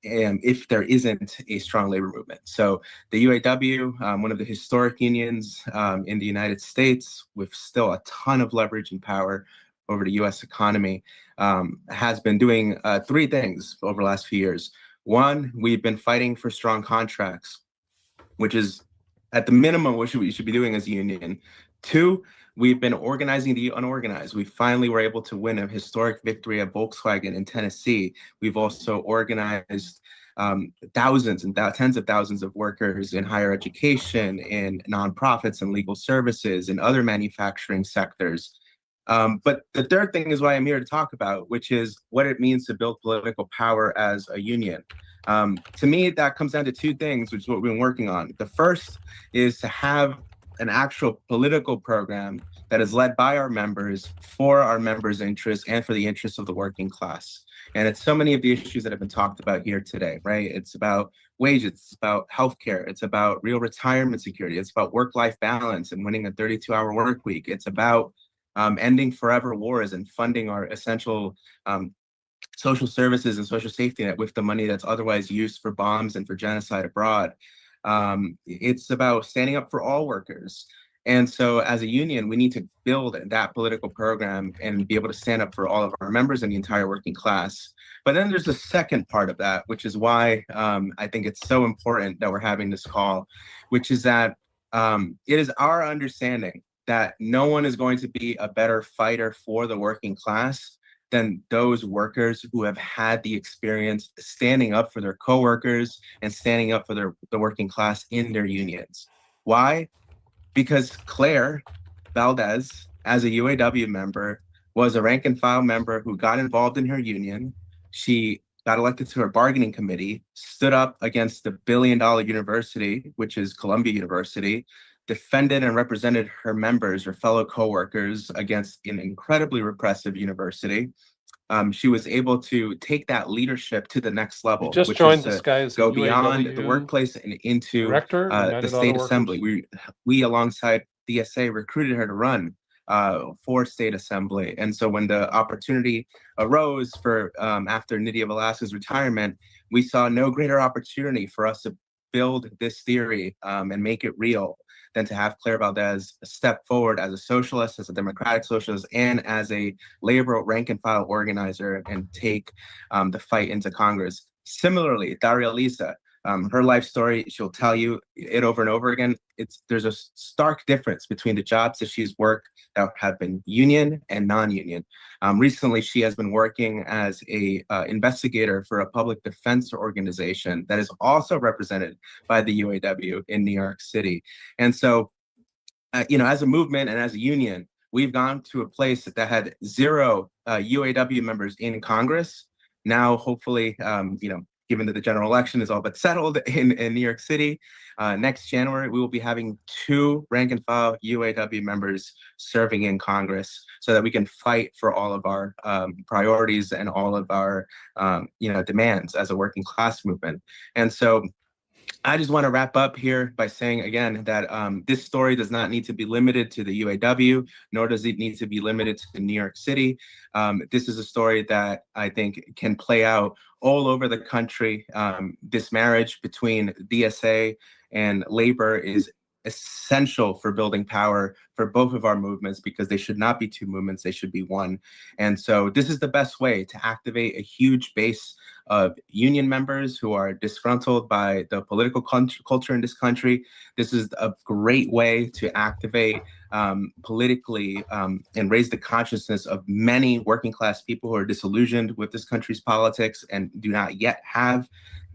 if there isn't a strong labor movement. So the UAW, one of the historic unions in the United States with still a ton of leverage and power over the US economy, has been doing 3 things over the last few years. One, we've been fighting for strong contracts, which is at the minimum what we should be doing as a union. 2, we've been organizing the unorganized. We finally were able to win a historic victory at Volkswagen in Tennessee. We've also organized thousands and tens of thousands of workers in higher education, in nonprofits and legal services, and other manufacturing sectors. But the third thing is why I'm here to talk about, which is what it means to build political power as a union. To me, that comes down to 2 things, which is what we've been working on. The first is to have an actual political program that is led by our members for our members' interests and for the interests of the working class. And it's so many of the issues that have been talked about here today, right? It's about wages, it's about healthcare, it's about real retirement security, it's about work-life balance and winning a 32-hour work week. It's about ending forever wars and funding our essential social services and social safety net with the money that's otherwise used for bombs and for genocide abroad. It's about standing up for all workers. And so as a union, we need to build that political program and be able to stand up for all of our members and the entire working class. But then there's the second part of that, which is why I think it's so important that we're having this call, which is that it is our understanding that no one is going to be a better fighter for the working class than those workers who have had the experience standing up for their coworkers and standing up for the working class in their unions. Why? Because Claire Valdez, as a UAW member, was a rank and file member who got involved in her union. She got elected to her bargaining committee, stood up against the billion-dollar university, which is Columbia University, defended and represented her members, her fellow coworkers, against an incredibly repressive university. She was able to take that leadership to the next level, just which joined is this to guy as go a beyond the UAW workplace and into director, the United Auto state Workers. assembly. We alongside DSA recruited her to run for state assembly. And so when the opportunity arose for after Nydia Velasquez's retirement, we saw no greater opportunity for us to build this theory and make it real than to have Claire Valdez step forward as a socialist, as a democratic socialist, and as a labor rank and file organizer and take the fight into Congress. Similarly, Daria Lisa, her life story, she'll tell you it over and over again. There's a stark difference between the jobs that she's worked that have been union and non-union. Recently, she has been working as a investigator for a public defense organization that is also represented by the UAW in New York City. And so, as a movement and as a union, we've gone to a place that had 0 UAW members in Congress. Now, hopefully, given that the general election is all but settled in New York City, next January, we will be having 2 rank and file UAW members serving in Congress so that we can fight for all of our priorities and all of our, demands as a working class movement. And so I just want to wrap up here by saying again that this story does not need to be limited to the UAW, nor does it need to be limited to New York City. This is a story that I think can play out all over the country. This marriage between DSA and labor is essential for building power for both of our movements because they should not be 2 movements, they should be one. And so this is the best way to activate a huge base of union members who are disgruntled by the political culture in this country. This is a great way to activate politically and raise the consciousness of many working class people who are disillusioned with this country's politics and do not yet have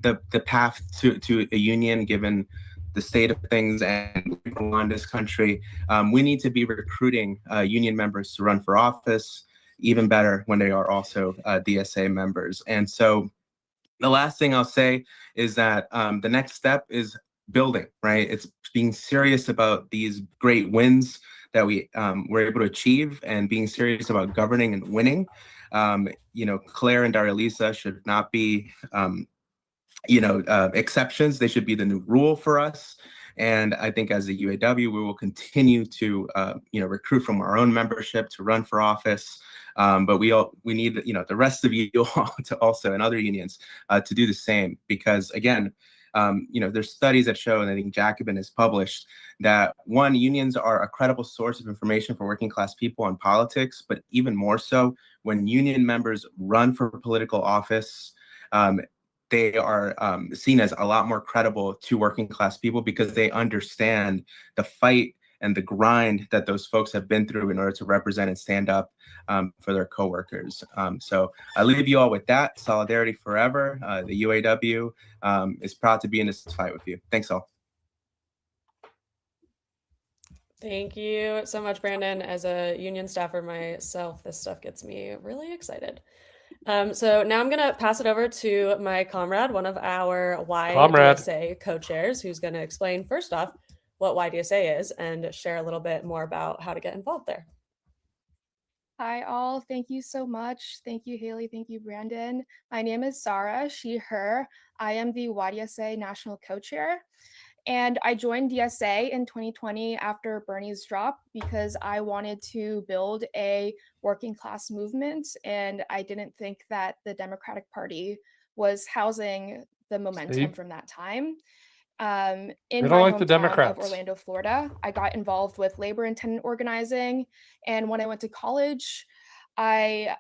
the path to a union given the state of things and in this country. We need to be recruiting union members to run for office, even better when they are also DSA members. And so the last thing I'll say is that the next step is building, right? It's being serious about these great wins that we were able to achieve and being serious about governing and winning. Claire and Daria-Lisa should not be, exceptions. They should be the new rule for us. And I think as a UAW, we will continue to, recruit from our own membership to run for office. But we need, the rest of you all to also, and other unions, to do the same. Because again, there's studies that show, and I think Jacobin has published, that one, unions are a credible source of information for working class people on politics, but even more so when union members run for political office, they are seen as a lot more credible to working class people because they understand the fight and the grind that those folks have been through in order to represent and stand up for their coworkers. So I leave you all with that. Solidarity forever. The UAW is proud to be in this fight with you. Thanks all. Thank you so much, Brandon. As a union staffer myself, this stuff gets me really excited. So now I'm going to pass it over to my comrade, one of our YDSA co-chairs, who's going to explain first off what YDSA is and share a little bit more about how to get involved there. Hi all, thank you so much. Thank you, Haley. Thank you, Brandon. My name is Sarah, she, her. I am the YDSA National Co-Chair. And I joined DSA in 2020 after Bernie's drop because I wanted to build a working class movement, and I didn't think that the Democratic Party was housing the momentum from that time. In my hometown of Orlando, Florida, I got involved with labor and tenant organizing, and when I went to college, I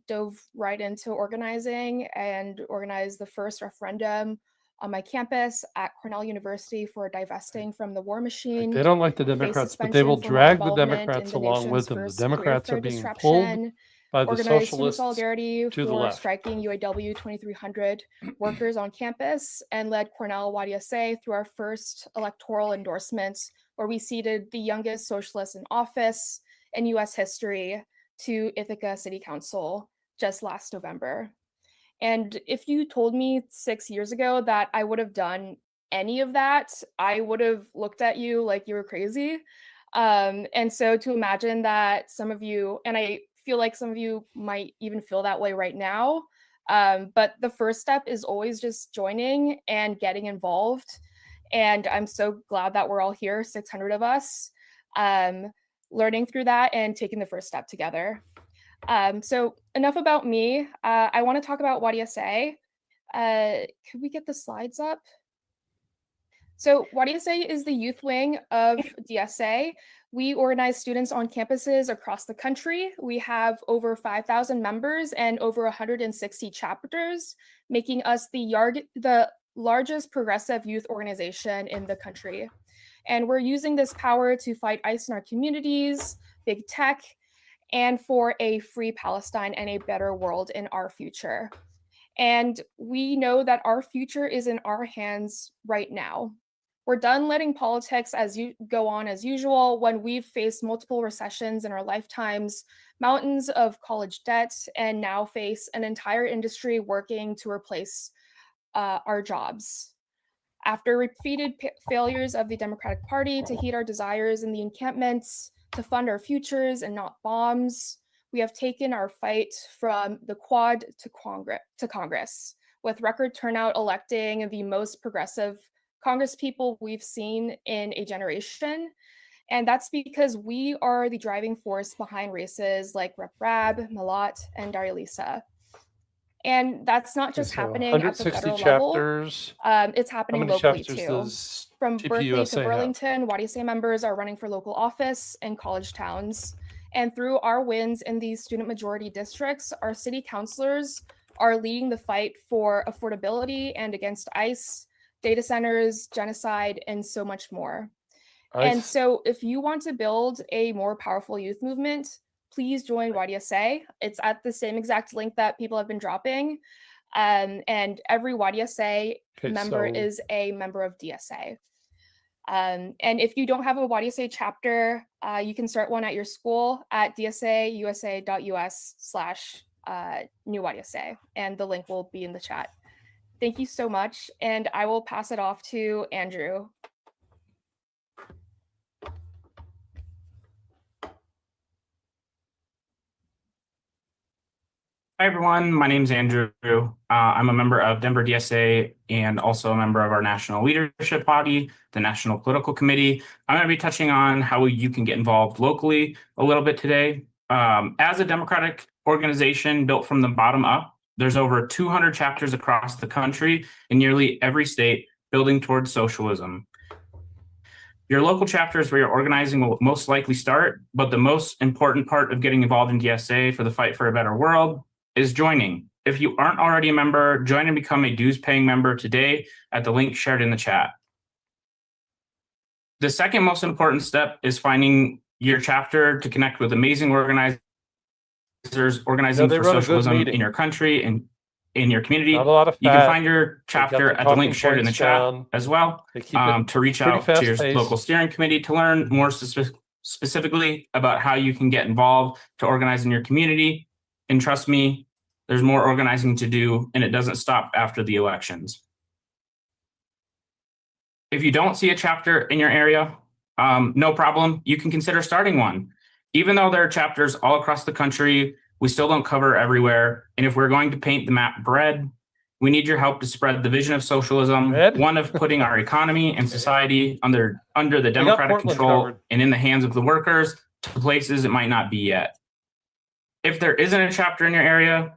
dove right into organizing and organized the first referendum on my campus at Cornell University for divesting from the war machine. They don't like the Democrats, but they will drag the Democrats along with them. The Democrats are being pulled by the socialists solidarity to the for left. striking UAW 2300 workers on campus, and led Cornell YDSA through our first electoral endorsements, where we seated the youngest socialist in office in US history to Ithaca City Council just last November. And if you told me 6 years ago that I would have done any of that, I would have looked at you like you were crazy. And so to imagine that some of you, and I feel like some of you might even feel that way right now, but the first step is always just joining and getting involved. And I'm so glad that we're all here, 600 of us, learning through that and taking the first step together. So enough about me. I want to talk about YDSA. Could we get the slides up? So YDSA is the youth wing of DSA. We organize students on campuses across the country. We have over 5,000 members and over 160 chapters, making us the largest progressive youth organization in the country. And we're using this power to fight ICE in our communities, big tech, and for a free Palestine and a better world in our future. And we know that our future is in our hands right now. We're done letting politics go on as usual when we've faced multiple recessions in our lifetimes, mountains of college debt, and now face an entire industry working to replace our jobs. After repeated failures of the Democratic Party to heed our desires in the encampments, to fund our futures and not bombs, we have taken our fight from the quad to Congress, with record turnout electing the most progressive Congress people we've seen in a generation. And that's because we are the driving force behind races like Rep. Rab, Malat, and Daria-Lisa. And that's not just happening at the federal chapters. Level. It's happening locally too. From Berkeley to TPUSA Burlington, YDSA members are running for local office in college towns. And through our wins in these student majority districts, our city councilors are leading the fight for affordability and against ICE, data centers, genocide, and so much more. And so if you want to build a more powerful youth movement, please join YDSA. It's at the same exact link that people have been dropping. And every YDSA member is a member of DSA. And if you don't have a YDSA chapter, you can start one at your school at dsausa.us/new YDSA, and the link will be in the chat. Thank you so much, and I will pass it off to Andrew. Hi, everyone. My name is Andrew. I'm a member of Denver DSA and also a member of our national leadership body, the National Political Committee. I'm going to be touching on how you can get involved locally a little bit today. As a democratic organization built from the bottom up, there's over 200 chapters across the country in nearly every state building towards socialism. Your local chapter is where your organizing will most likely start, but the most important part of getting involved in DSA for the fight for a better world is joining. If you aren't already a member, join and become a dues-paying member today at the link shared in the chat. The second most important step is finding your chapter to connect with amazing organizers organizing for socialism in your country and in your community. Not a lot of you can fat. find your chapter at the link shared in the chat as well to reach out to your local steering committee to learn more specifically about how you can get involved to organize in your community. And trust me, there's more organizing to do, and it doesn't stop after the elections. If you don't see a chapter in your area, no problem. You can consider starting one. Even though there are chapters all across the country, we still don't cover everywhere. And if we're going to paint the map red, we need your help to spread the vision of socialism, one of putting our economy and society under the democratic control and in the hands of the workers to places it might not be yet. If there isn't a chapter in your area,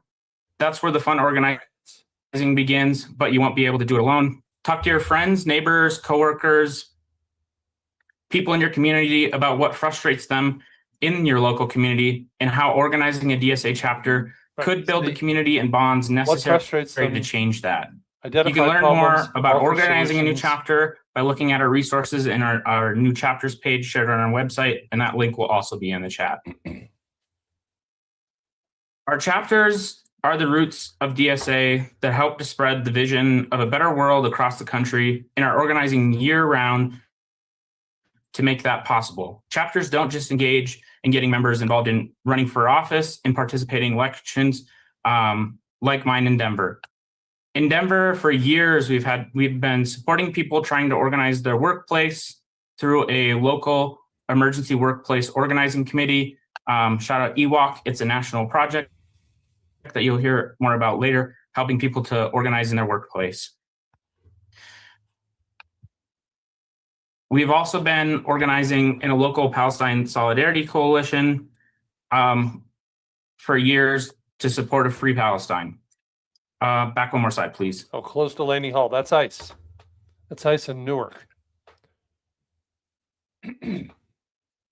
that's where the fun organizing begins, but you won't be able to do it alone. Talk to your friends, neighbors, coworkers, people in your community about what frustrates them in your local community and how organizing a DSA chapter could build the community and bonds necessary to change that. You can learn more about organizing a new chapter by looking at our resources in our new chapters page shared on our website, and that link will also be in the chat. Our chapters are the roots of DSA that help to spread the vision of a better world across the country and are organizing year-round to make that possible. Chapters don't just engage in getting members involved in running for office and participating in elections like mine in Denver. In Denver, for years, we've been supporting people trying to organize their workplace through a local emergency workplace organizing committee. Shout out EWOC. It's a national project that you'll hear more about later, helping people to organize in their workplace. We've also been organizing in a local Palestine Solidarity Coalition for years to support a free Palestine. Back one more slide, please. Oh, close to Laney Hall. That's ICE. That's ICE in Newark.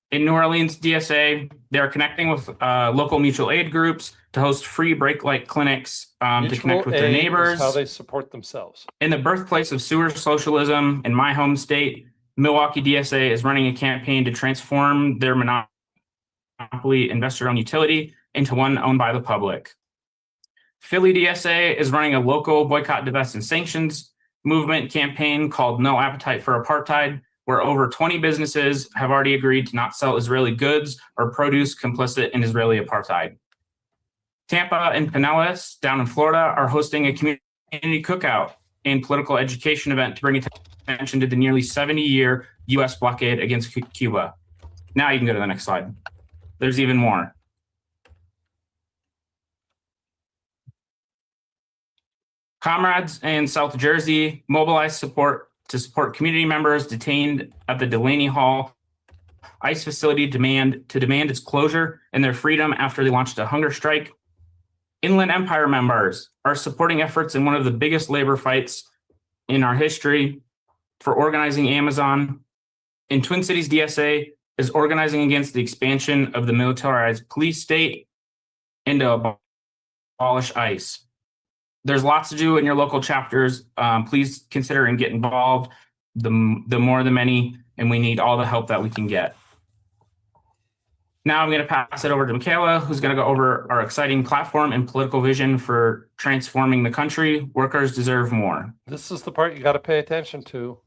In New Orleans, DSA, they're connecting with local mutual aid groups to host free break light clinics to connect with their neighbors. How they support themselves. In the birthplace of sewer socialism in my home state, Milwaukee DSA is running a campaign to transform their monopoly investor-owned utility into one owned by the public. Philly DSA is running a local boycott, divest, and sanctions movement campaign called No Appetite for Apartheid, where over 20 businesses have already agreed to not sell Israeli goods or produce complicit in Israeli apartheid. Tampa and Pinellas down in Florida are hosting a community cookout and political education event to bring attention to the nearly 70-year U.S. blockade against Cuba. Now you can go to the next slide. There's even more. Comrades in South Jersey mobilized to support community members detained at the Delaney Hall ICE facility to demand its closure and their freedom after they launched a hunger strike. Inland Empire members are supporting efforts in one of the biggest labor fights in our history for organizing Amazon. In Twin Cities, DSA is organizing against the expansion of the militarized police state and to abolish ICE. There's lots to do in your local chapters. Please consider and get involved. The more the many, and we need all the help that we can get. Now I'm going to pass it over to Michaela, who's going to go over our exciting platform and political vision for transforming the country. Workers deserve more. This is the part you got to pay attention to.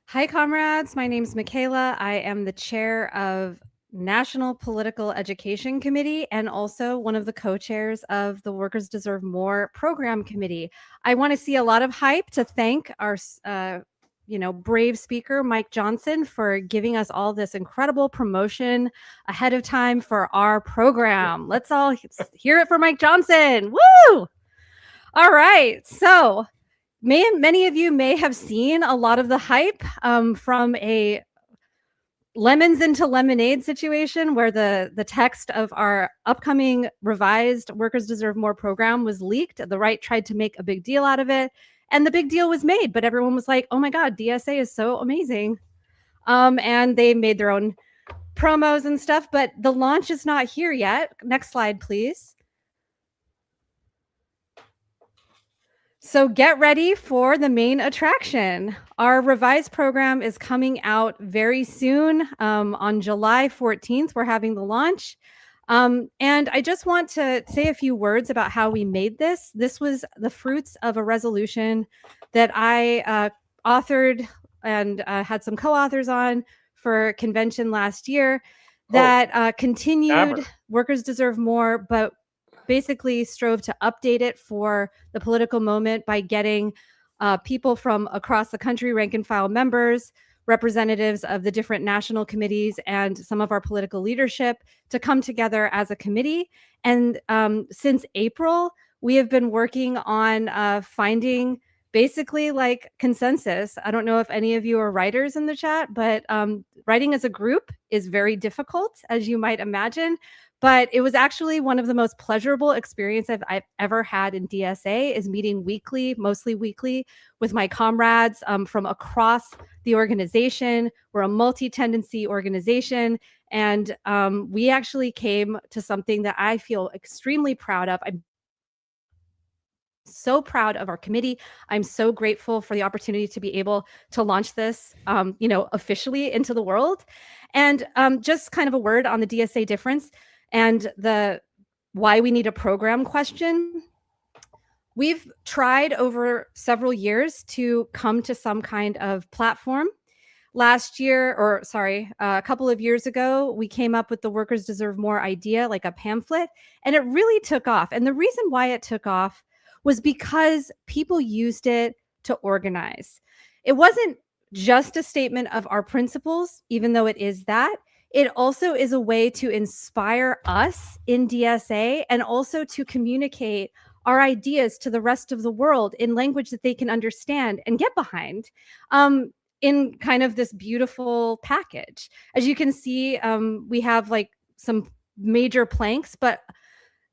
Hi, comrades. My name is Michaela. I am the chair of National Political Education Committee and also one of the co-chairs of the Workers Deserve More Program Committee. I want to see a lot of hype to thank our brave speaker, Mike Johnson, for giving us all this incredible promotion ahead of time for our program. Let's all hear it for Mike Johnson. Woo! All right. So many of you may have seen a lot of the hype from a lemons into lemonade situation where the text of our upcoming revised Workers Deserve More program was leaked. The right tried to make a big deal out of it, and the big deal was made, but everyone was like, oh my God, DSA is so amazing. And they made their own promos and stuff, but the launch is not here yet. Next slide, please. So get ready for the main attraction. Our revised program is coming out very soon. On July 14th, we're having the launch. And I just want to say a few words about how we made this. This was the fruits of a resolution that I authored and had some co-authors on for convention last year that continued Workers Deserve More, but basically strove to update it for the political moment by getting people from across the country, rank and file members, representatives of the different national committees, and some of our political leadership to come together as a committee. And since April, we have been working on finding basically like consensus. I don't know if any of you are writers in the chat, but writing as a group is very difficult, as you might imagine. But it was actually one of the most pleasurable experiences I've ever had in DSA, is meeting weekly, mostly weekly, with my comrades from across the organization. We're a multi-tendency organization, and we actually came to something that I feel extremely proud of. I'm so proud of our committee. I'm so grateful for the opportunity to be able to launch this, officially into the world. And just kind of a word on the DSA difference and the why we need a program question. We've tried over several years to come to some kind of platform. A couple of years ago, we came up with the Workers Deserve More idea, like a pamphlet, and it really took off. And the reason why it took off was because people used it to organize. It wasn't just a statement of our principles, even though it is that. It also is a way to inspire us in DSA and also to communicate our ideas to the rest of the world in language that they can understand and get behind in kind of this beautiful package. As you can see, we have like some major planks, but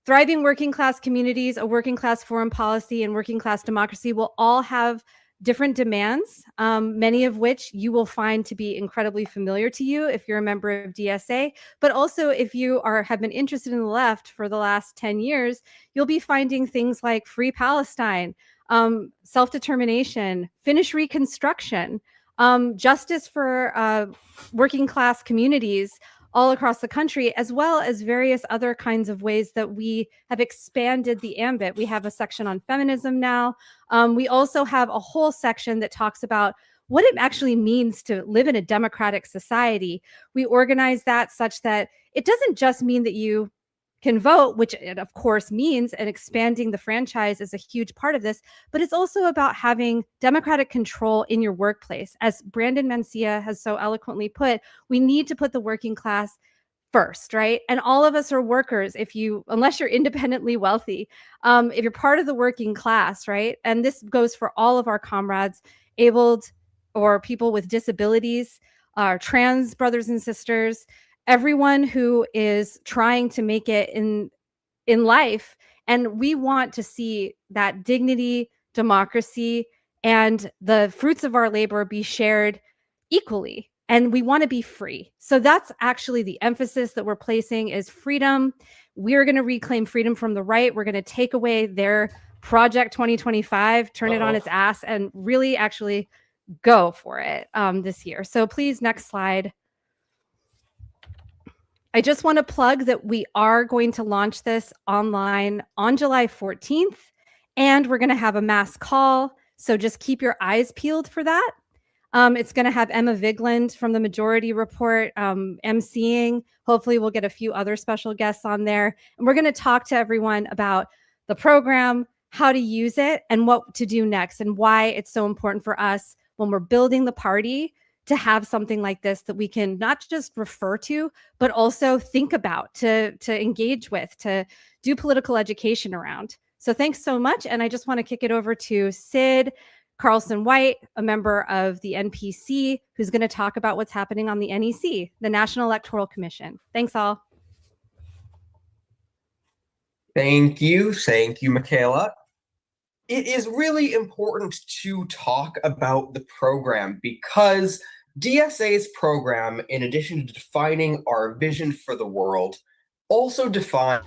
thriving working class communities, a working class foreign policy, and working class democracy will all have different demands, many of which you will find to be incredibly familiar to you if you're a member of DSA, but also if you have been interested in the left for the last 10 years, you'll be finding things like free Palestine, self-determination, Finnish reconstruction, justice for working class communities all across the country, as well as various other kinds of ways that we have expanded the ambit. We have a section on feminism now. We also have a whole section that talks about what it actually means to live in a democratic society. We organize that such that it doesn't just mean that you can vote, which it of course means, and expanding the franchise is a huge part of this, but it's also about having democratic control in your workplace. As Brandon Mencia has so eloquently put, we need to put the working class first, right? And all of us are workers unless you're independently wealthy, if you're part of the working class, right? And this goes for all of our comrades, abled or people with disabilities, our trans brothers and sisters, everyone who is trying to make it in life. And we want to see that dignity, democracy, and the fruits of our labor be shared equally. And we want to be free. So that's actually the emphasis that we're placing, is freedom. We're going to reclaim freedom from the right. We're going to take away their Project 2025, turn it on its ass, and really actually go for it this year. So please, next slide. I just want to plug that we are going to launch this online on July 14th, and we're going to have a mass call. So just keep your eyes peeled for that. It's going to have Emma Vigland from the Majority Report emceeing. Hopefully we'll get a few other special guests on there. And we're going to talk to everyone about the program, how to use it, and what to do next, and why it's so important for us when we're building the party to have something like this that we can not just refer to, but also think about, to engage with, to do political education around. So thanks so much. And I just want to kick it over to Sid Carlson White, a member of the NPC, who's going to talk about what's happening on the NEC, the National Electoral Commission. Thanks all. Thank you, Michaela. It is really important to talk about the program because DSA's program, in addition to defining our vision for the world, also defines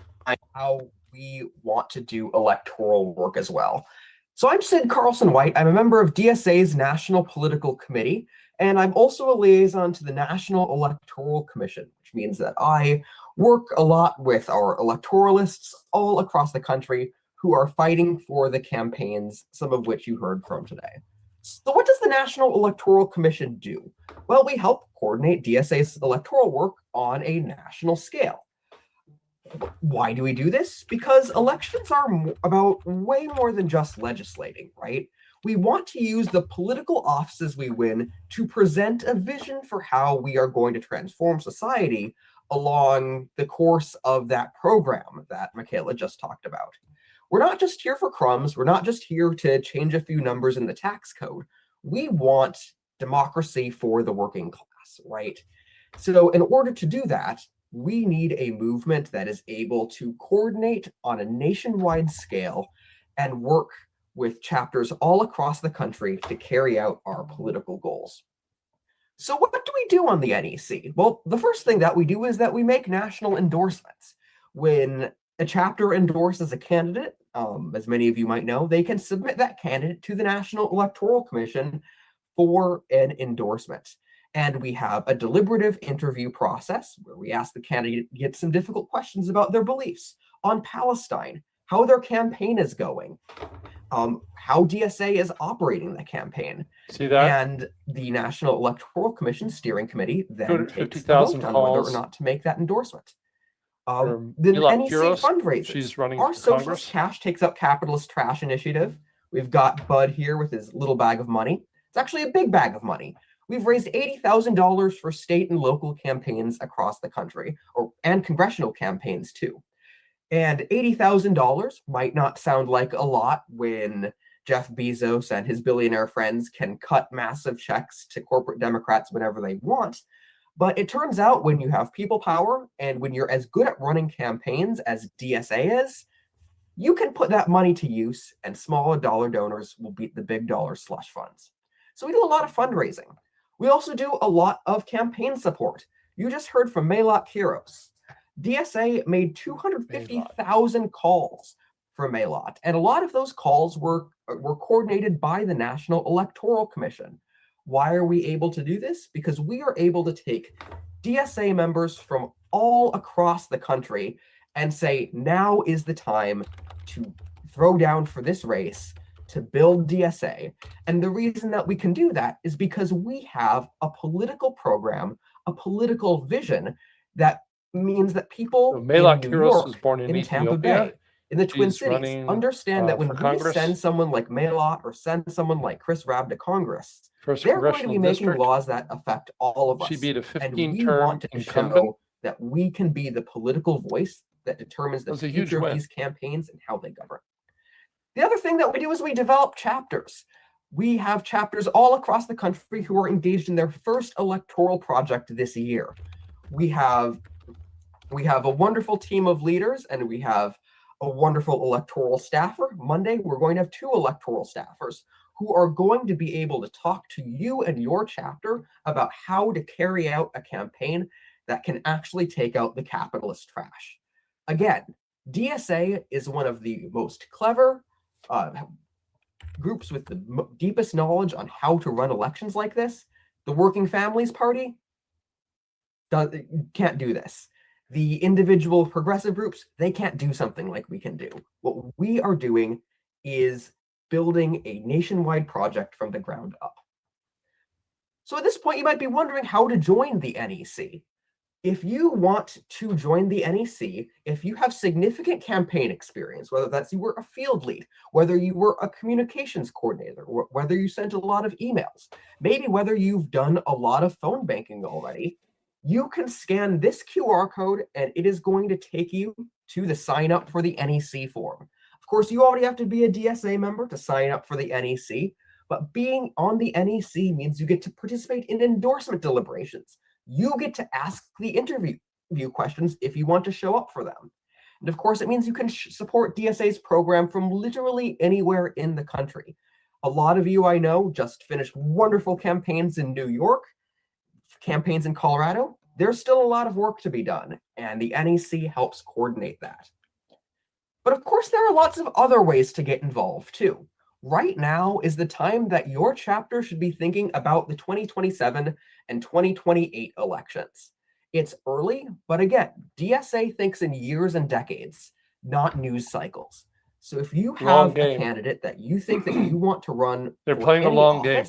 how we want to do electoral work as well. So I'm Sid Carlson White. I'm a member of DSA's National Political Committee, and I'm also a liaison to the National Electoral Commission, which means that I work a lot with our electoralists all across the country who are fighting for the campaigns, some of which you heard from today. So what does the National Electoral Commission do? Well, we help coordinate DSA's electoral work on a national scale. Why do we do this? Because elections are about way more than just legislating, right? We want to use the political offices we win to present a vision for how we are going to transform society along the course of that program that Michaela just talked about. We're not just here for crumbs. We're not just here to change a few numbers in the tax code. We want democracy for the working class, right? So in order to do that, we need a movement that is able to coordinate on a nationwide scale and work with chapters all across the country to carry out our political goals. So what do we do on the NEC? Well, the first thing that we do is that we make national endorsements. When a chapter endorses a candidate, as many of you might know, they can submit that candidate to the National Electoral Commission for an endorsement. And we have a deliberative interview process where we ask the candidate some difficult questions about their beliefs on Palestine, how their campaign is going, how DSA is operating the campaign. See that? And the National Electoral Commission Steering Committee then takes a vote on whether or not to make that endorsement. The NEC fundraisers. She's running Our for Socialist Congress. Cash Takes Up Capitalist Trash initiative. We've got Bud here with his little bag of money. It's actually a big bag of money. We've raised $80,000 for state and local campaigns across the country, and congressional campaigns too. And $80,000 might not sound like a lot when Jeff Bezos and his billionaire friends can cut massive checks to corporate Democrats whenever they want. But it turns out when you have people power and when you're as good at running campaigns as DSA is, you can put that money to use and smaller dollar donors will beat the big dollar slush funds. So we do a lot of fundraising. We also do a lot of campaign support. You just heard from Maylot Kiros. DSA made 250,000 calls for Maylot, and a lot of those calls were coordinated by the National Electoral Commission. Why are we able to do this? Because we are able to take DSA members from all across the country and say, now is the time to throw down for this race, to build DSA. And the reason that we can do that is because we have a political program, a political vision that means that people in New York, was born in Tampa Ethiopia. Bay, in the Twin Cities, understand that when we send someone like Maylot or send someone like Chris Rabb to Congress, they're going to be making laws that affect all of us. She beat a 15-term and we want to incumbent. show that we can be the political voice that determines the future of these campaigns and how they govern. The other thing that we do is we develop chapters. We have chapters all across the country who are engaged in their first electoral project this year. We have a wonderful team of leaders, and we have a wonderful electoral staffer. Monday, we're going to have 2 electoral staffers who are going to be able to talk to you and your chapter about how to carry out a campaign that can actually take out the capitalist trash. Again, DSA is one of the most clever groups with the deepest knowledge on how to run elections like this. The Working Families Party can't do this. The individual progressive groups, they can't do something like we can do. What we are doing is building a nationwide project from the ground up. So at this point, you might be wondering how to join the NEC. If you want to join the NEC, if you have significant campaign experience, whether that's you were a field lead, whether you were a communications coordinator, whether you sent a lot of emails, maybe whether you've done a lot of phone banking already, you can scan this QR code and it is going to take you to the sign up for the NEC form. Of course, you already have to be a DSA member to sign up for the NEC, but being on the NEC means you get to participate in endorsement deliberations. You get to ask the interview questions if you want to show up for them. And of course, it means you can support DSA's program from literally anywhere in the country. A lot of you I know just finished wonderful campaigns in New York, campaigns in Colorado. There's still a lot of work to be done, and the NEC helps coordinate that. But of course, there are lots of other ways to get involved too. Right now is the time that your chapter should be thinking about the 2027 and 2028 elections. It's early, but again, DSA thinks in years and decades, not news cycles. So if you have a candidate that you think that you want to run, they're playing a long game.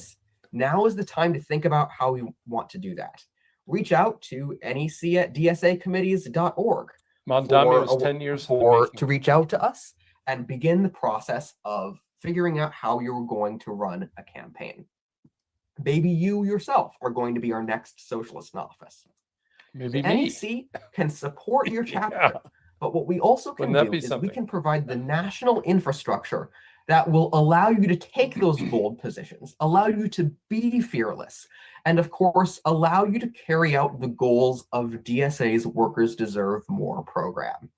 Now is the time to think about how you want to do that. Reach out to nec@dsacommittees.org Mondami was 10 years to reach out to us and begin the process of figuring out how you're going to run a campaign. Maybe you yourself are going to be our next socialist in office. Maybe the NEC can support your chapter, but what we also can do is we can provide the national infrastructure that will allow you to take those bold positions, allow you to be fearless, and of course, allow you to carry out the goals of DSA's Workers Deserve More program.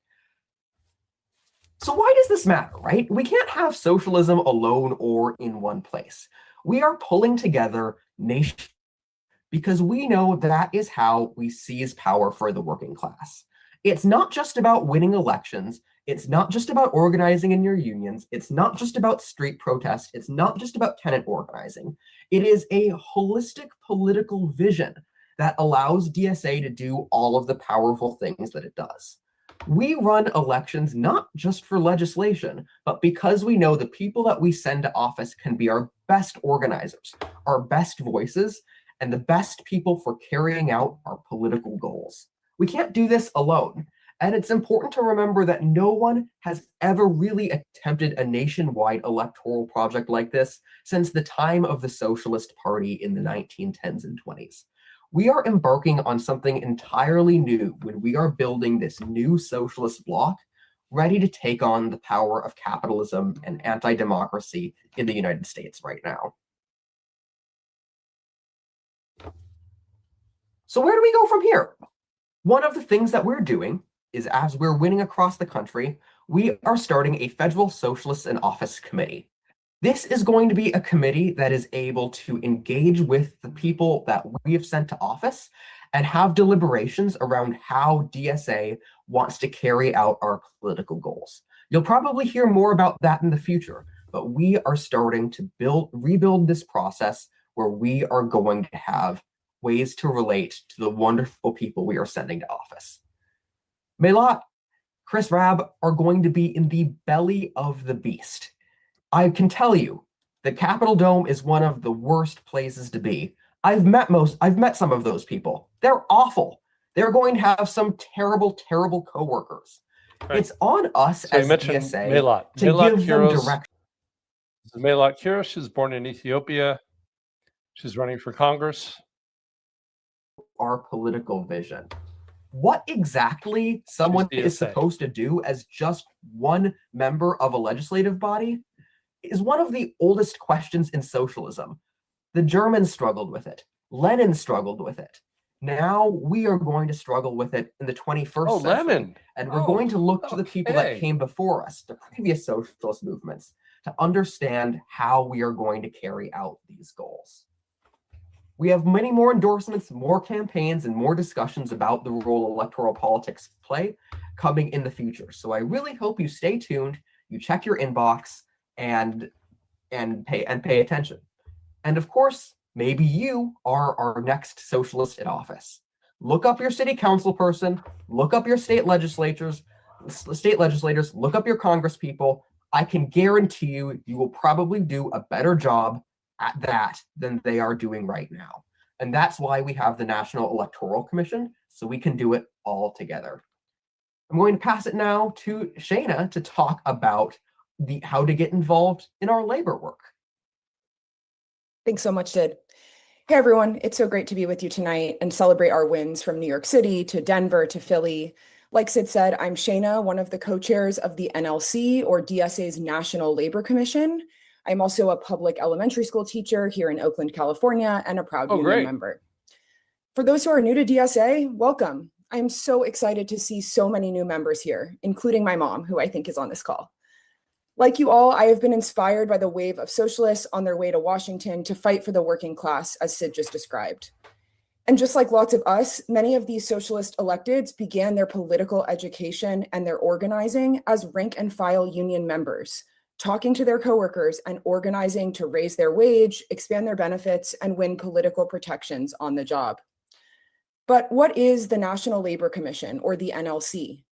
So why does this matter, right? We can't have socialism alone or in one place. We are pulling together nations because we know that is how we seize power for the working class. It's not just about winning elections. It's not just about organizing in your unions. It's not just about street protest. It's not just about tenant organizing. It is a holistic political vision that allows DSA to do all of the powerful things that it does. We run elections not just for legislation, but because we know the people that we send to office can be our best organizers, our best voices, and the best people for carrying out our political goals. We can't do this alone. And it's important to remember that no one has ever really attempted a nationwide electoral project like this since the time of the Socialist Party in the 1910s and 20s. We are embarking on something entirely new when we are building this new socialist bloc, ready to take on the power of capitalism and anti-democracy in the United States right now. So where do we go from here? One of the things that we're doing is, as we're winning across the country, we are starting a Federal Socialists in Office Committee. This is going to be a committee that is able to engage with the people that we have sent to office and have deliberations around how DSA wants to carry out our political goals. You'll probably hear more about that in the future, but we are starting to rebuild this process where we are going to have ways to relate to the wonderful people we are sending to office. Melat, Chris Rabb are going to be in the belly of the beast. I can tell you, the Capitol Dome is one of the worst places to be. I've met some of those people. They're awful. They're going to have some terrible, terrible coworkers. Right. It's on us as DSA to give them direction. This is Melat Kiros. She's born in Ethiopia. She's running for Congress. Our political vision. What exactly someone is supposed to do as just one member of a legislative body is one of the oldest questions in socialism. The Germans struggled with it. Lenin struggled with it. Now we are going to struggle with it in the 21st century. Lenin. And we're going to look to the people that came before us, the previous socialist movements, to understand how we are going to carry out these goals. We have many more endorsements, more campaigns, and more discussions about the role electoral politics play coming in the future. So I really hope you stay tuned, you check your inbox, and pay attention. And of course, maybe you are our next socialist in office. Look up your city council person, look up your state legislators, look up your Congress people. I can guarantee you, you will probably do a better job at that than they are doing right now. And that's why we have the National Electoral Commission, so we can do it all together. I'm going to pass it now to Shayna to talk about how to get involved in our labor work. Thanks so much, Sid. Hey, everyone. It's so great to be with you tonight and celebrate our wins from New York City to Denver to Philly. Like Sid said, I'm Shayna, one of the co-chairs of the NLC, or DSA's National Labor Commission. I'm also a public elementary school teacher here in Oakland, California, and a proud union member. For those who are new to DSA, welcome. I'm so excited to see so many new members here, including my mom, who I think is on this call. Like you all, I have been inspired by the wave of socialists on their way to Washington to fight for the working class, as Sid just described. And just like lots of us, many of these socialist electeds began their political education and their organizing as rank and file union members, talking to their coworkers and organizing to raise their wage, expand their benefits, and win political protections on the job. But what is the National Labor Commission, or the NLC?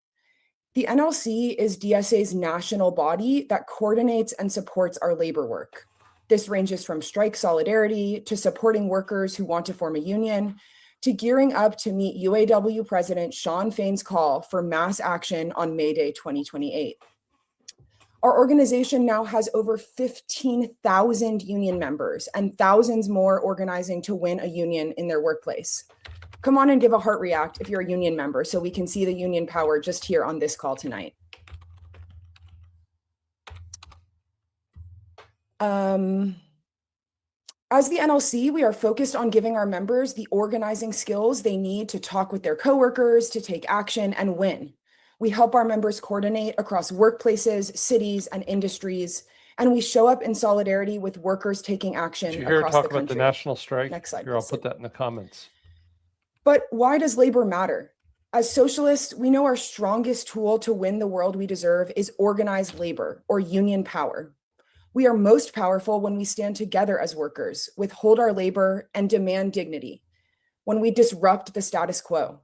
The NLC is DSA's national body that coordinates and supports our labor work. This ranges from strike solidarity to supporting workers who want to form a union, to gearing up to meet UAW President Shawn Fain's call for mass action on May Day 2028. Our organization now has over 15,000 union members and thousands more organizing to win a union in their workplace. Come on and give a heart react if you're a union member so we can see the union power just here on this call tonight. As the NLC, we are focused on giving our members the organizing skills they need to talk with their coworkers, to take action and win. We help our members coordinate across workplaces, cities, and industries, and we show up in solidarity with workers taking action Did you hear her across talk the country. about the national strike? Next slide, Here, I'll please. put that in the comments. But why does labor matter? As socialists, we know our strongest tool to win the world we deserve is organized labor, or union power. We are most powerful when we stand together as workers, withhold our labor, and demand dignity, when we disrupt the status quo.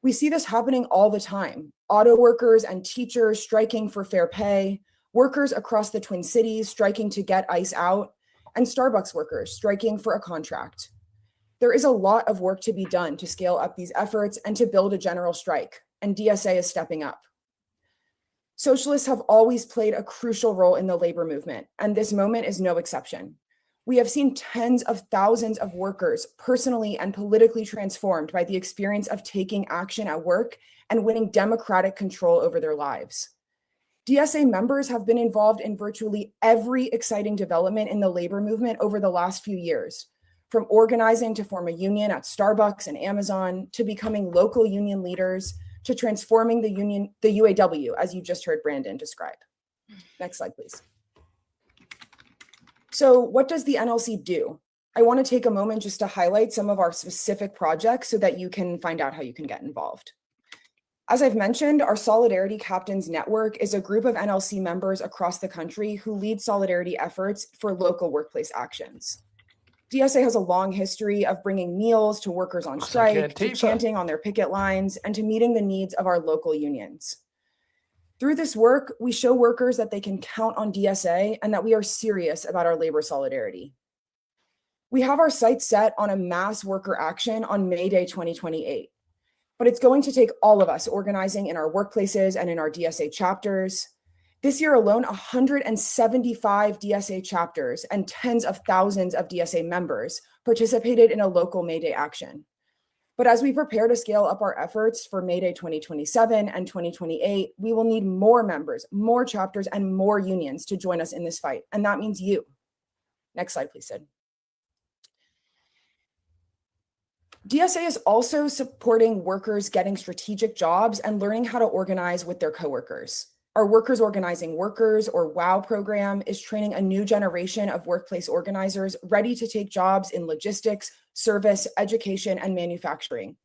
We see this happening all the time. Auto workers and teachers striking for fair pay, workers across the Twin Cities striking to get ICE out, and Starbucks workers striking for a contract. There is a lot of work to be done to scale up these efforts and to build a general strike, and DSA is stepping up. Socialists have always played a crucial role in the labor movement, and this moment is no exception. We have seen tens of thousands of workers personally and politically transformed by the experience of taking action at work and winning democratic control over their lives. DSA members have been involved in virtually every exciting development in the labor movement over the last few years, from organizing to form a union at Starbucks and Amazon, to becoming local union leaders, to transforming the UAW, as you just heard Brandon describe. Next slide, please. So what does the NLC do? I want to take a moment just to highlight some of our specific projects so that you can find out how you can get involved. As I've mentioned, our Solidarity Captains Network is a group of NLC members across the country who lead solidarity efforts for local workplace actions. DSA has a long history of bringing meals to workers on strike, to chanting on their picket lines, and to meeting the needs of our local unions. Through this work, we show workers that they can count on DSA and that we are serious about our labor solidarity. We have our sights set on a mass worker action on May Day 2028, but it's going to take all of us organizing in our workplaces and in our DSA chapters. This year alone, 175 DSA chapters and tens of thousands of DSA members participated in a local May Day action. But as we prepare to scale up our efforts for May Day 2027 and 2028, we will need more members, more chapters, and more unions to join us in this fight. And that means you. Next slide, please, Sid. DSA is also supporting workers getting strategic jobs and learning how to organize with their coworkers. Our Workers Organizing Workers, or WOW program, is training a new generation of workplace organizers ready to take jobs in logistics, service, education, and manufacturing.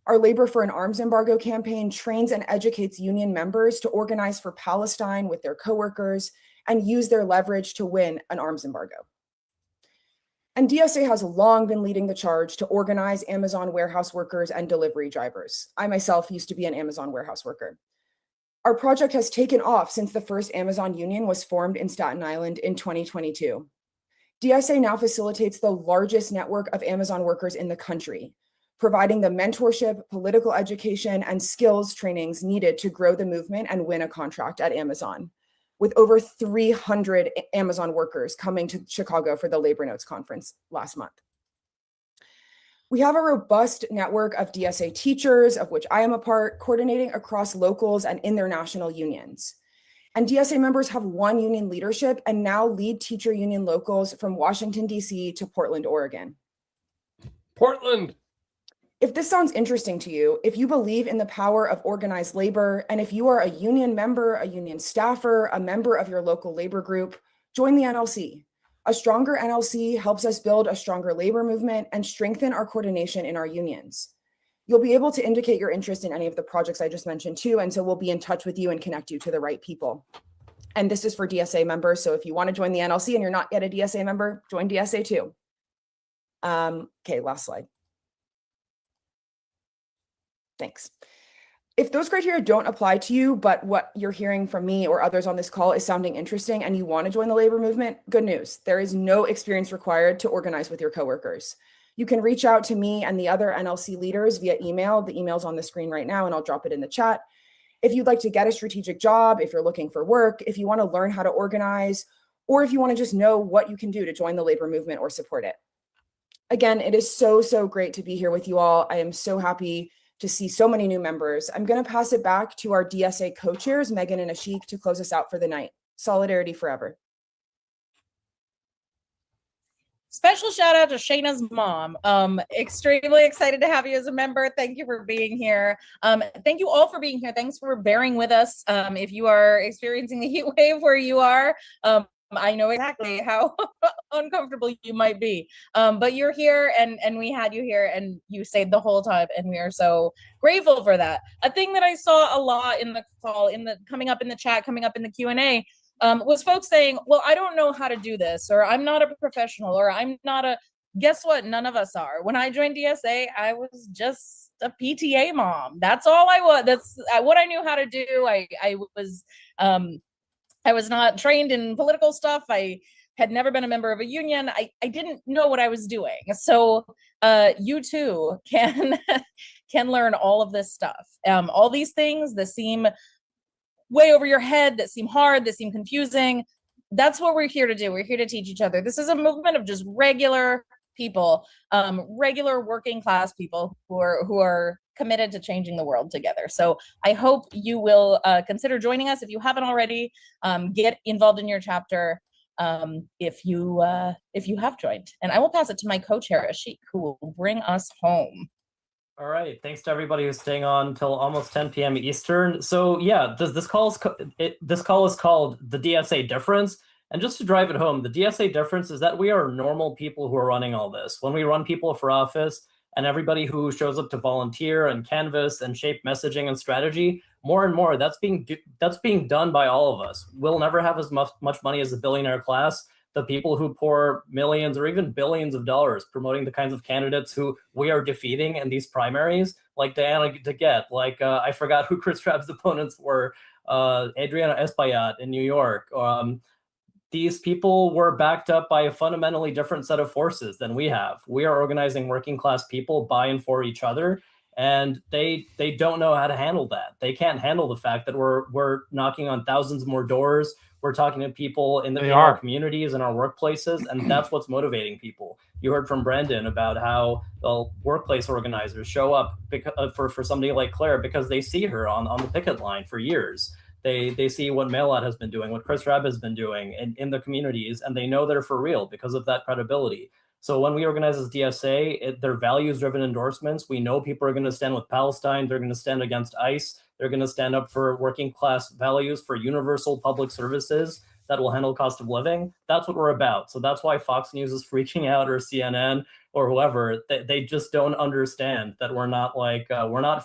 Our Labor for an Arms Embargo campaign trains and educates union members to organize for Palestine with their coworkers and use their leverage to win an arms embargo. And DSA has long been leading the charge to organize Amazon warehouse workers and delivery drivers. I myself used to be an Amazon warehouse worker. Our project has taken off since the first Amazon union was formed in Staten Island in 2022. DSA now facilitates the largest network of Amazon workers in the country, providing the mentorship, political education, and skills trainings needed to grow the movement and win a contract at Amazon, with over 300 Amazon workers coming to Chicago for the Labor Notes conference last month. We have a robust network of DSA teachers, of which I am a part, coordinating across locals and international unions. And DSA members have one union leadership and now lead teacher union locals from Washington, D.C. to Portland, Oregon. Portland. If this sounds interesting to you, if you believe in the power of organized labor, and if you are a union member, a union staffer, a member of your local labor group, join the NLC. A stronger NLC helps us build a stronger labor movement and strengthen our coordination in our unions. You'll be able to indicate your interest in any of the projects I just mentioned too, and so we'll be in touch with you and connect you to the right people. And this is for DSA members, so if you want to join the NLC and you're not yet a DSA member, join DSA too. Okay, last slide. Thanks. If those criteria don't apply to you, but what you're hearing from me or others on this call is sounding interesting and you want to join the labor movement, good news. There is no experience required to organize with your coworkers. You can reach out to me and the other NLC leaders via email. The email's on the screen right now, and I'll drop it in the chat. If you'd like to get a strategic job, if you're looking for work, if you want to learn how to organize, or if you want to just know what you can do to join the labor movement or support it. Again, it is so, so great to be here with you all. I am so happy to see so many new members. I'm going to pass it back to our DSA co-chairs, Megan and Ashik, to close us out for the night. Solidarity forever. Special shout out to Shayna's mom. Extremely excited to have you as a member. Thank you for being here. Thank you all for being here. Thanks for bearing with us. If you are experiencing a heat wave where you are, I know exactly how uncomfortable you might be, but you're here and we had you here and you stayed the whole time, and we are so grateful for that. A thing that I saw a lot in the call, coming up in the chat, coming up in the Q&A, was folks saying, well, I don't know how to do this, or I'm not a professional, or I'm not a, guess what? None of us are. When I joined DSA, I was just a PTA mom. That's all I was. That's what I knew how to do. I was not trained in political stuff. I had never been a member of a union. I didn't know what I was doing. So you too can learn all of this stuff. All these things that seem way over your head, that seem hard, that seem confusing. That's what we're here to do. We're here to teach each other. This is a movement of just regular people, regular working class people who are committed to changing the world together. So I hope you will consider joining us if you haven't already. Get involved in your chapter if you have joined. And I will pass it to my co-chair, Ashik, who will bring us home. All right, thanks to everybody who's staying on until almost 10 p.m. Eastern. So yeah, this call is called the DSA difference. And just to drive it home, the DSA difference is that we are normal people who are running all this. When we run people for office and everybody who shows up to volunteer and canvas and shape messaging and strategy, more and more that's being done by all of us. We'll never have as much money as the billionaire class. The people who pour millions or even billions of dollars promoting the kinds of candidates who we are defeating in these primaries, like Diana DeGette, like I forgot who Chris Rabb's opponents were, Adriana Espaillat in New York. These people were backed up by a fundamentally different set of forces than we have. We are organizing working class people by and for each other, and they don't know how to handle that. They can't handle the fact that we're knocking on thousands more doors. We're talking to people in our communities and our workplaces, and that's what's motivating people. You heard from Brandon about how the workplace organizers show up for somebody like Claire because they see her on the picket line for years. They see what Mailot has been doing, what Chris Rabb has been doing in the communities, and they know they're for real because of that credibility. So when we organize as DSA, they're values-driven endorsements. We know people are going to stand with Palestine. They're going to stand against ICE. They're going to stand up for working class values, for universal public services that will handle cost of living. That's what we're about. So that's why Fox News is freaking out, or CNN, or whoever. They just don't understand that we're not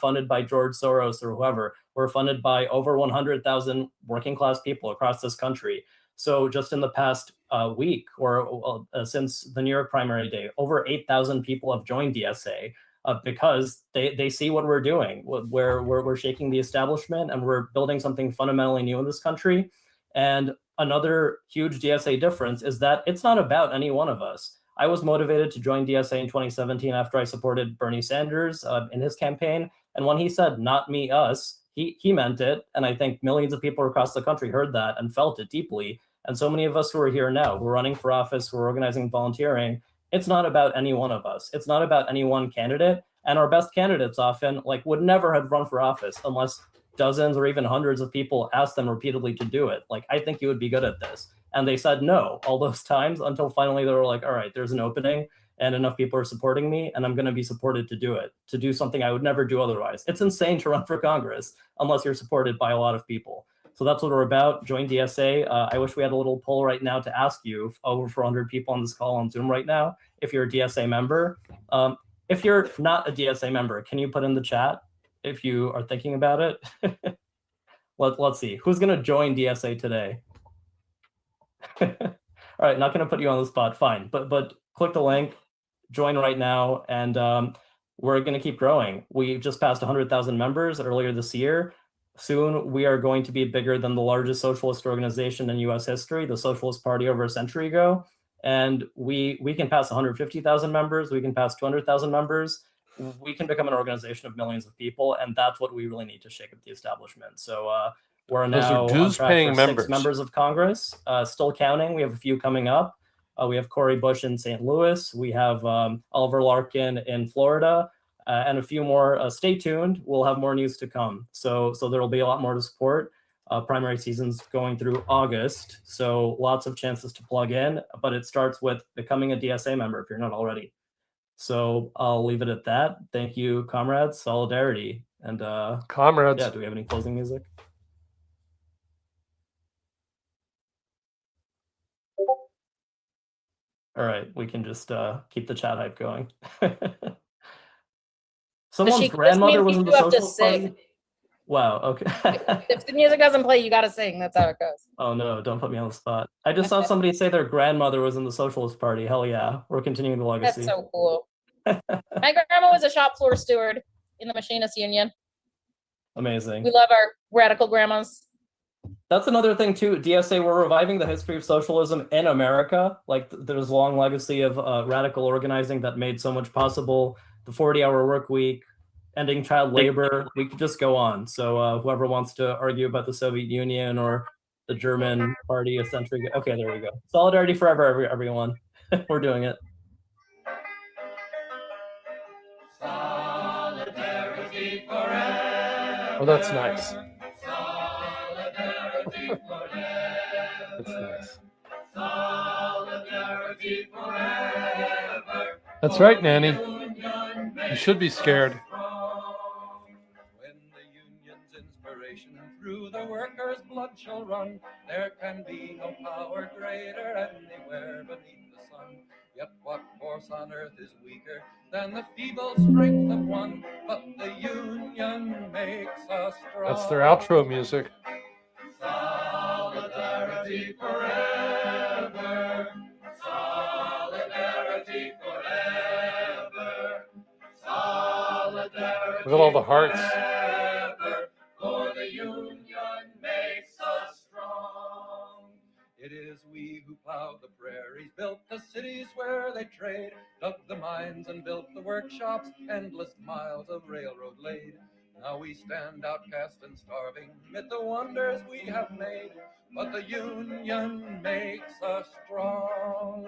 funded by George Soros or whoever. We're funded by over 100,000 working class people across this country. So just in the past week, or since the New York primary day, over 8,000 people have joined DSA because they see what we're doing. We're shaking the establishment and we're building something fundamentally new in this country. And another huge DSA difference is that it's not about any one of us. I was motivated to join DSA in 2017 after I supported Bernie Sanders in his campaign. And when he said, not me, us, he meant it. And I think millions of people across the country heard that and felt it deeply. And so many of us who are here now, we're running for office, we're organizing, volunteering. It's not about any one of us. It's not about any one candidate. And our best candidates often would never have run for office unless dozens or even hundreds of people asked them repeatedly to do it. I think you would be good at this. And they said no all those times until finally they were like, all right, there's an opening and enough people are supporting me and I'm going to be supported to do it, to do something I would never do otherwise. It's insane to run for Congress unless you're supported by a lot of people. So that's what we're about. Join DSA. I wish we had a little poll right now to ask you, over 400 people on this call on Zoom right now, if you're a DSA member. If you're not a DSA member, can you put in the chat if you are thinking about it? Let's see. Who's going to join DSA today? All right, not going to put you on the spot. Fine. But click the link, join right now, and we're going to keep growing. We just passed 100,000 members earlier this year. Soon, we are going to be bigger than the largest socialist organization in US history, the Socialist Party, over a century ago. And we can pass 150,000 members. We can pass 200,000 members. We can become an organization of millions of people. And that's what we really need to shake up the establishment. So we're now on track for 6 members of Congress, still counting. We have a few coming up. We have Cory Bush in St. Louis. We have Oliver Larkin in Florida. And a few more. Stay tuned. We'll have more news to come. So there will be a lot more to support. Primary season's going through August, so lots of chances to plug in. But it starts with becoming a DSA member if you're not already. So I'll leave it at that. Thank you, comrades. Solidarity and comrades. Yeah. Do we have any closing music? All right, we can just keep the chat hype going. Someone's grandmother was in the Socialist Party. Wow, okay. If the music doesn't play, you got to sing. That's how it goes. Oh no, don't put me on the spot. I just saw somebody say their grandmother was in the Socialist Party. Hell yeah, we're continuing the legacy. That's so cool. My grandma was a shop floor steward in the Machinists Union. Amazing. We love our radical grandmas. That's another thing too. DSA, we're reviving the history of socialism in America. There's a long legacy of radical organizing that made so much possible. The 40-hour work week, ending child labor. We could just go on. So whoever wants to argue about the Soviet Union or the German party a century ago. Okay, there we go. Solidarity forever, everyone. We're doing it. Solidarity forever. Oh, that's nice. Solidarity forever. That's nice. Solidarity forever. That's right, Nanny. You should be scared. When the union's inspiration through the workers' blood shall run, there can be no power greater anywhere beneath the sun. Yet what force on earth is weaker than the feeble strength of one? But the union makes us strong. That's their outro music. Solidarity forever. Solidarity forever. Solidarity Look at all the hearts. forever. For the union makes us strong. It is we who plowed the prairies, built the cities where they trade, dug the mines and built the workshops, endless miles of railroad laid. Now we stand outcast and starving amid the wonders we have made, but the union makes us strong.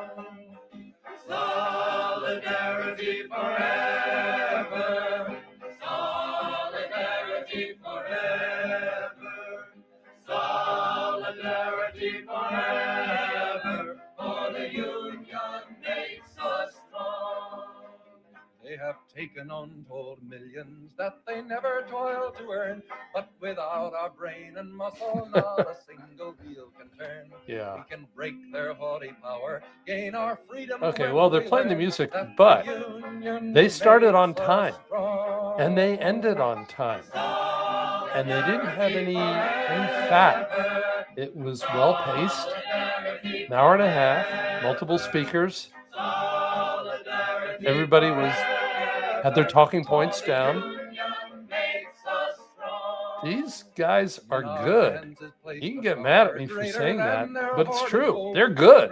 Solidarity forever. Solidarity forever. Solidarity forever. For the union makes us strong. They have taken untold millions that they never toiled to earn, but without our brain and muscle, not a single wheel can turn. Yeah. We can break their haughty power, gain our freedom. Okay, well, they're playing the music, but they started on time and they ended on time. And they didn't have any fat. It was well paced, an hour and a half, multiple speakers. Everybody had their talking points down. These guys are good. You can get mad at me for saying that, but it's true. They're good.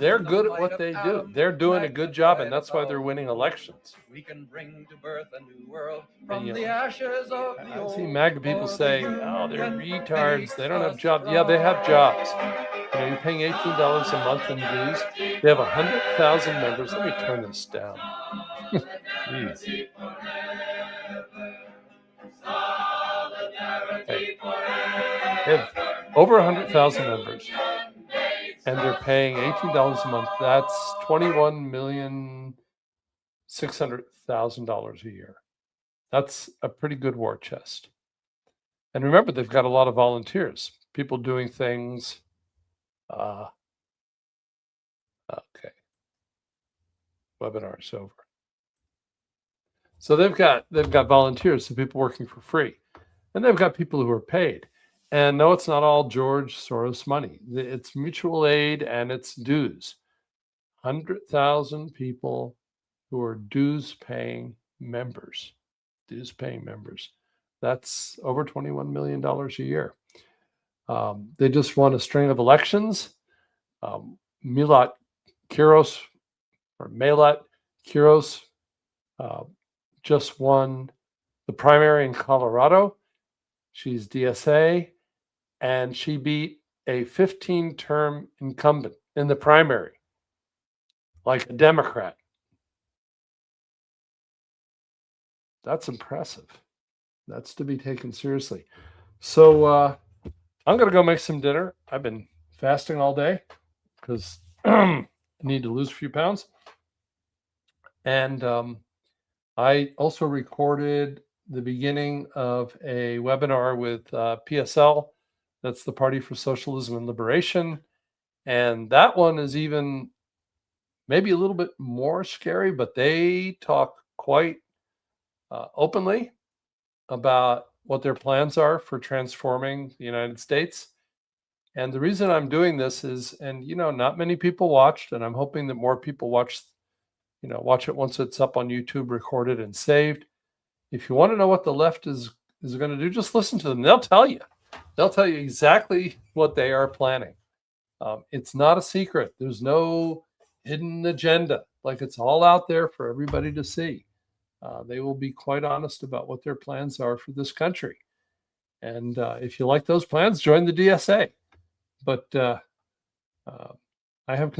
They're good at what they do. They're doing a good job, and that's why they're winning elections. We can bring to birth a new world And, from you the know, ashes of the I see old. MAGA people say, "Oh, they're retards. They don't have jobs." Yeah, they have jobs. You know, you're paying $18 a month in dues. They have 100,000 members. Let me turn this down. Jeez. Hey. They have over 100,000 members, and they're paying $18 a month. That's $21,600,000 a year. That's a pretty good war chest. And remember, they've got a lot of volunteers, people doing things. Okay. Webinar's over. So they've got volunteers, so people working for free, and they've got people who are paid. And no, it's not all George Soros money. It's mutual aid and it's dues. 100,000 people who are dues-paying members. Dues-paying members. That's over $21 million a year. They just won a string of elections. Milat Kiros just won the primary in Colorado. She's DSA, and she beat a 15-term incumbent in the primary, like a Democrat. That's impressive. That's to be taken seriously. So I'm going to go make some dinner. I've been fasting all day because I need to lose a few pounds. And I also recorded the beginning of a webinar with PSL. That's the Party for Socialism and Liberation. And that one is even maybe a little bit more scary, but they talk quite openly about what their plans are for transforming the United States. And the reason I'm doing this is, and you know, not many people watched, and I'm hoping that more people watch it once it's up on YouTube, recorded and saved. If you want to know what the left is going to do, just listen to them. They'll tell you. They'll tell you exactly what they are planning. It's not a secret. There's no hidden agenda. Like, it's all out there for everybody to see. They will be quite honest about what their plans are for this country. And if you like those plans, join the DSA. But I have